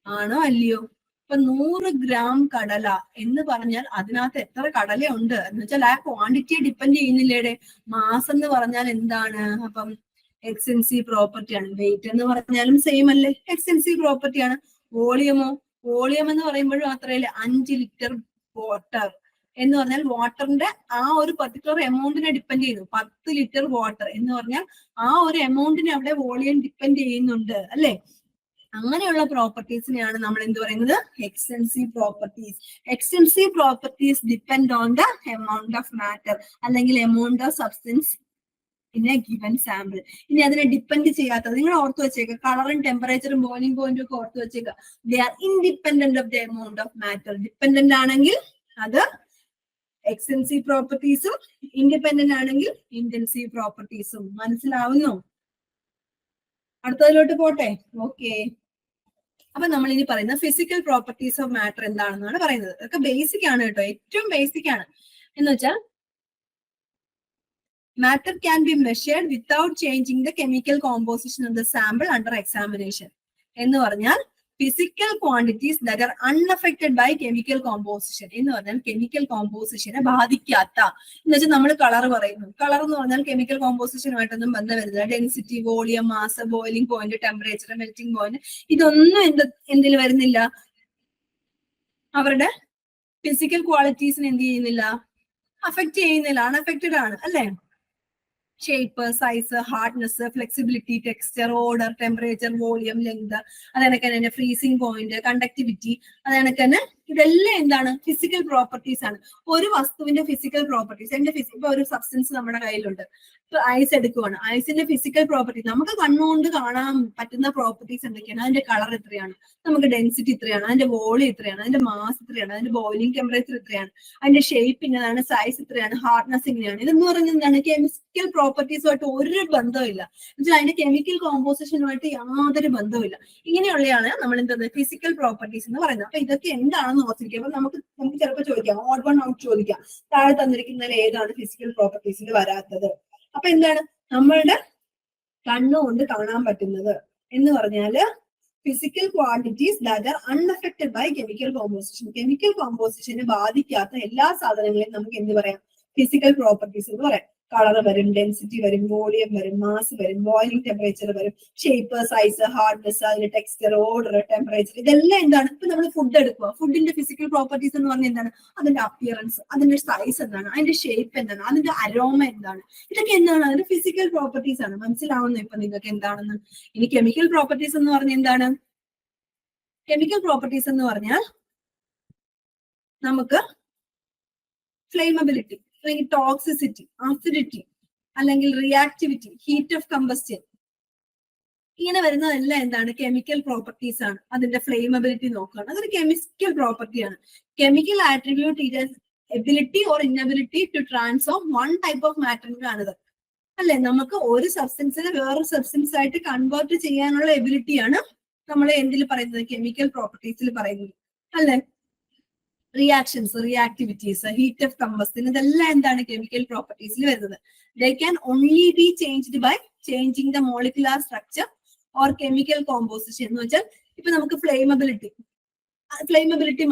ആണോ അല്ലയോ? ഇപ്പൊ 100 ഗ്രാം കടല എന്ന് പറഞ്ഞാൽ അതിനകത്ത് എത്ര കടലയുണ്ട് എന്ന് വെച്ചാൽ ആ ക്വാണ്ടിറ്റിയെ ഡിപ്പെൻഡ് ചെയ്യുന്നില്ലേടെ. മാസ് എന്ന് പറഞ്ഞാൽ എന്താണ്? അപ്പം എക്സ്റ്റൻസീവ് പ്രോപ്പർട്ടിയാണ്. വെയിറ്റ് എന്ന് പറഞ്ഞാലും സെയിം അല്ലേ, എക്സ്റ്റൻസീവ് പ്രോപ്പർട്ടിയാണ്. വോളിയം എന്ന് പറയുമ്പോഴും മാത്രമല്ലേ 5 ലിറ്റർ വാട്ടർ എന്ന് പറഞ്ഞാൽ വാട്ടറിന്റെ ആ ഒരു പർട്ടിക്കുലർ എമൗണ്ടിനെ ഡിപ്പെൻഡ് ചെയ്യുന്നു. 10 ലിറ്റർ വാട്ടർ എന്ന് പറഞ്ഞാൽ ആ ഒരു എമൗണ്ടിനെ അവിടെ വോളിയം ഡിപ്പെൻഡ് ചെയ്യുന്നുണ്ട് അല്ലെ. അങ്ങനെയുള്ള പ്രോപ്പർട്ടീസിനെയാണ് നമ്മൾ എന്ത് പറയുന്നത്? Extensive properties. Extensive properties depend on the amount of matter അല്ലെങ്കിൽ amount of substance in a given sample. ഇനി അതിനെ ഡിപ്പെൻഡ് ചെയ്യാത്തത് നിങ്ങൾ ഓർത്ത് വെച്ചേക്കുക. കളറും ടെമ്പറേച്ചറും ബോയിലിംഗ് പോയിന്റും ഒക്കെ ഓർത്ത് വെച്ചേക്കുക. They are independent of the amount of matter. Dependent ആണെങ്കിൽ അത് എക്സ്റ്റൻസീവ് പ്രോപ്പർട്ടീസും, ഇൻഡിപെൻഡന്റ് ആണെങ്കിൽ ഇന്റൻസീവ് പ്രോപ്പർട്ടീസും. മനസ്സിലാവുന്നു? അടുത്തതിലോട്ട് പോട്ടെ. ഓക്കെ, അപ്പൊ നമ്മൾ ഇനി പറയുന്ന ഫിസിക്കൽ പ്രോപ്പർട്ടീസ് ഓഫ് മാറ്റർ എന്താണെന്നാണ് പറയുന്നത്. അതൊക്കെ ബേസിക് ആണ് കേട്ടോ, ഏറ്റവും ബേസിക് ആണ്. എന്ന് വെച്ചാൽ matter can be measured without changing the chemical composition of the sample under examination. എന്ന് പറഞ്ഞാൽ physical quantities that are unaffected by chemical composition എന്ന് പറഞ്ഞാൽ കെമിക്കൽ കോമ്പോസിഷനെ ബാധിക്കാത്ത, എന്ന് വെച്ചാൽ നമ്മൾ കളർ പറയുന്നു. കളർ എന്ന് പറഞ്ഞാൽ കെമിക്കൽ കോമ്പോസിഷനുമായിട്ടൊന്നും ബന്ധം വരുന്നില്ല. Density, volume, mass, boiling point, temperature, melting point, ഇതൊന്നും എന്തിൽ വരുന്നില്ല, അവരുടെ ഫിസിക്കൽ ക്വാളിറ്റീസിന് എന്ത് ചെയ്യുന്നില്ല, അഫക്റ്റ് ചെയ്യുന്നില്ല, അൺഅഫക്റ്റഡ് ആണ് അല്ലേ. Shape, size, hardness, flexibility, texture, odour, temperature, volume, length, അതേണക്ക് തന്നെ ഫ്രീസിംഗ് പോയിന്റ്, കണ്ടക്ടിവിറ്റി, അതേണക്ക് തന്നെ ഇതെല്ലാം എന്താണ്, ഫിസിക്കൽ പ്രോപ്പർട്ടീസ് ആണ്. ഒരു വസ്തുവിന്റെ ഫിസിക്കൽ പ്രോപ്പർട്ടീസ്, ഇപ്പൊ ഒരു സബ്സ്റ്റൻസ് നമ്മുടെ കയ്യിലുണ്ട്, ഇപ്പൊ ഐസ് എടുക്കുവാണ്, ഐസിന്റെ ഫിസിക്കൽ പ്രോപ്പർട്ടീസ് നമുക്ക് കണ്ണുകൊണ്ട് കാണാൻ പറ്റുന്ന പ്രോപ്പർട്ടീസ് എന്തൊക്കെയാണ്, അതിന്റെ കളർ എത്രയാണ്, നമുക്ക് ഡെൻസിറ്റി ഇത്രയാണ്, അതിന്റെ വോളിയം ഇത്രയാണ്, അതിന്റെ മാസ് ഇത്രയാണ്, അതിന്റെ ബോയിലിംഗ് ടെമ്പറേച്ചർ ഇത്രയാണ്, അതിന്റെ ഷേപ്പ് ഇങ്ങനെയാണ്, സൈസ് ഇത്രയാണ്, ഹാർഡ്നെസ് ഇങ്ങനെയാണ്. ഇതെന്ന് പറയുന്നത് എന്താണ്, കെമിക്കൽ പ്രോപ്പർട്ടീസുമായിട്ട് ഒരു ബന്ധമില്ല, എന്നുവെച്ചാൽ അതിന്റെ കെമിക്കൽ കോമ്പോസിഷനുമായിട്ട് യാതൊരു ബന്ധമില്ല. ഇങ്ങനെയുള്ളതാണ് നമ്മൾ എന്ത് ഫിസിക്കൽ പ്രോപ്പർട്ടീസ് എന്ന് പറയുന്നത്. അപ്പൊ ഇതൊക്കെ എന്താണെന്ന് ഓർത്തിരിക്കുക. അപ്പൊ നമുക്ക് ചിലപ്പോൾ ചോദിക്കാം, ഓഡ് വൺ ഔട്ട് ചോദിക്കാം, താഴെ തന്നിരിക്കുന്നതിൽ ഏതാണ് ഫിസിക്കൽ പ്രോപ്പർട്ടീസിൽ വരാത്തത്. അപ്പൊ എന്താണ് നമ്മളുടെ കണ്ണുകൊണ്ട് കാണാൻ പറ്റുന്നത് എന്ന് പറഞ്ഞാല് physical quantities that are unaffected by chemical composition. കെമിക്കൽ കോമ്പോസിഷനെ ബാധിക്കാത്ത എല്ലാ സാധനങ്ങളെയും നമുക്ക് എന്ത് പറയാം, ഫിസിക്കൽ പ്രോപ്പർട്ടീസ് എന്ന് പറയാം. കളർ വരും, ഡെൻസിറ്റി വരും, വോളിയം വരും, മാസ് വരും, ബോയിലിംഗ് ടെമ്പറേച്ചർ വരും, ഷേപ്പ്, സൈസ്, ഹാർഡ്നെസ്, അതിന്റെ ടെക്സ്ചർ, ഓർഡർ, ടെമ്പറേച്ചർ, ഇതെല്ലാം എന്താണ്. ഇപ്പൊ നമ്മൾ ഫുഡ് എടുക്കുക, ഫുഡിന്റെ ഫിസിക്കൽ പ്രോപ്പർട്ടീസ് എന്ന് പറഞ്ഞാൽ എന്താണ്, അതിന്റെ അപ്പിയറൻസ്, അതിന്റെ സൈസ് എന്താണ്, അതിന്റെ ഷേപ്പ് എന്താണ്, അതിന്റെ അരോമ എന്താണ്, ഇതൊക്കെ എന്താണ്, അതിന്റെ ഫിസിക്കൽ പ്രോപ്പർട്ടീസ് ആണ്. മനസ്സിലാവുന്നു ഇപ്പൊ നിങ്ങൾക്ക് എന്താണെന്ന്. ഇനി കെമിക്കൽ പ്രോപ്പർട്ടീസ് എന്ന് പറഞ്ഞാൽ എന്താണ്, കെമിക്കൽ പ്രോപ്പർട്ടീസ് എന്ന് പറഞ്ഞാൽ നമുക്ക് ഫ്ലെയിമബിലിറ്റി, അല്ലെങ്കിൽ ടോക്സിസിറ്റി, അസിഡിറ്റി, അല്ലെങ്കിൽ റിയാക്ടിവിറ്റി, ഹീറ്റ് ഓഫ് കമ്പസ്റ്റൻ, ഇങ്ങനെ വരുന്നതെല്ലാം എന്താണ്, കെമിക്കൽ പ്രോപ്പർട്ടീസ് ആണ്. അതിന്റെ ഫ്ലെയിമബിലിറ്റി നോക്കുകയാണ്, അതൊരു കെമിക്കൽ പ്രോപ്പർട്ടിയാണ്. Chemical attribute it ability or inability to transform one type of matter ആണിത് അല്ലെ. നമുക്ക് ഒരു സബ്സ്റ്റൻസിനെ വേറൊരു സബ്സ്റ്റൻസ് ആയിട്ട് കൺവേർട്ട് ചെയ്യാനുള്ള എബിലിറ്റിയാണ് നമ്മൾ എന്തിൽ പറയുന്നത്, കെമിക്കൽ പ്രോപ്പർട്ടീസിൽ പറയുന്നത് അല്ലെ. Reactions, reactivities, heat of combustion, ഇതെല്ലാം എന്താണ് കെമിക്കൽ പ്രോപ്പർട്ടീസിൽ വരുന്നത്. They can only be changed by changing the molecular structure or chemical composition. എന്ന് വെച്ചാൽ ഇപ്പൊ നമുക്ക് ഫ്ലെയിമബിലിറ്റി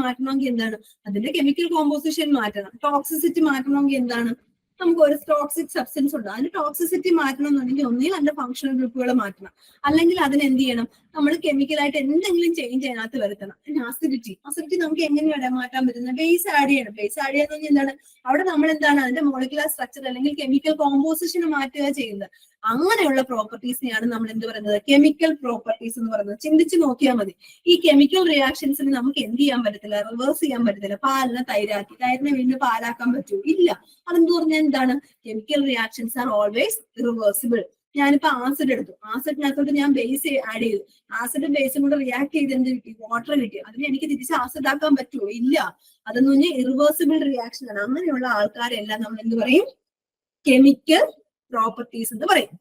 മാറ്റണമെങ്കിൽ എന്താണ്, അതിന്റെ കെമിക്കൽ കോമ്പോസിഷൻ മാറ്റണം. ടോക്സിസിറ്റി മാറ്റണമെങ്കിൽ എന്താണ്, നമുക്ക് ഒരു ടോക്സിക് സബ്സ്റ്റൻസ് ഉണ്ട്, അതിന്റെ ടോക്സിസിറ്റി മാറ്റണം എന്നുണ്ടെങ്കിൽ ഒന്നുകിൽ അതിന്റെ ഫങ്ഷണൽ ഗ്രൂപ്പുകൾ മാറ്റണം, അല്ലെങ്കിൽ അതിന് എന്ത് ചെയ്യണം, നമ്മൾ കെമിക്കലായിട്ട് എന്തെങ്കിലും ചേഞ്ച് അതിനകത്ത് വരുത്തണം. അസിഡിറ്റി നമുക്ക് എങ്ങനെയാണ് മാറ്റാൻ പറ്റുന്നത്, ബേസ് ആഡ് ചെയ്യണം. ബേസ് ആഡ് ചെയ്യാന്ന് പറഞ്ഞാൽ എന്താണ്, അവിടെ നമ്മൾ എന്താണ് അതിന്റെ മോളിക്കുലാർ സ്ട്രക്ചർ അല്ലെങ്കിൽ കെമിക്കൽ കോമ്പോസിഷൻ മാറ്റുക ചെയ്യുന്നത്. അങ്ങനെയുള്ള പ്രോപ്പർട്ടീസിനെയാണ് നമ്മൾ എന്ത് പറയുന്നത്, കെമിക്കൽ പ്രോപ്പർട്ടീസ് എന്ന് പറയുന്നത്. ചിന്തിച്ച് നോക്കിയാൽ മതി. ഈ കെമിക്കൽ റിയാക്ഷൻസിന് നമുക്ക് എന്ത് ചെയ്യാൻ പറ്റത്തില്ല, റിവേഴ്സ് ചെയ്യാൻ പറ്റത്തില്ല. പാലിനെ തൈരാക്കി, തൈരിനെ വീണ്ടും പാലാക്കാൻ പറ്റുമോ, ഇല്ല. അതെന്ത് പറഞ്ഞാൽ എന്താണ്, chemical reactions are always reversible. ഞാനിപ്പോ ആസിഡ് എടുത്തു, ആസിഡിനകത്തോട്ട് ഞാൻ ബേസ് ആഡ് ചെയ്തു, ആസിഡും ബേസും കൂടെ റിയാക്ട് ചെയ്ത് എന്ത് കിട്ടി, വാട്ടർ കിട്ടി. അതിന് എനിക്ക് തിരിച്ച് ആസിഡ് ആക്കാൻ പറ്റുമോ, ഇല്ല. അതെന്ന് പറഞ്ഞാൽ ഇറിവേഴ്സിബിൾ റിയാക്ഷൻ ആണ്. അങ്ങനെയുള്ള ആൾക്കാരെല്ലാം നമ്മൾ എന്ത് പറയും, കെമിക്കൽ പ്രോപ്പർട്ടീസ് എന്ന് പറയും.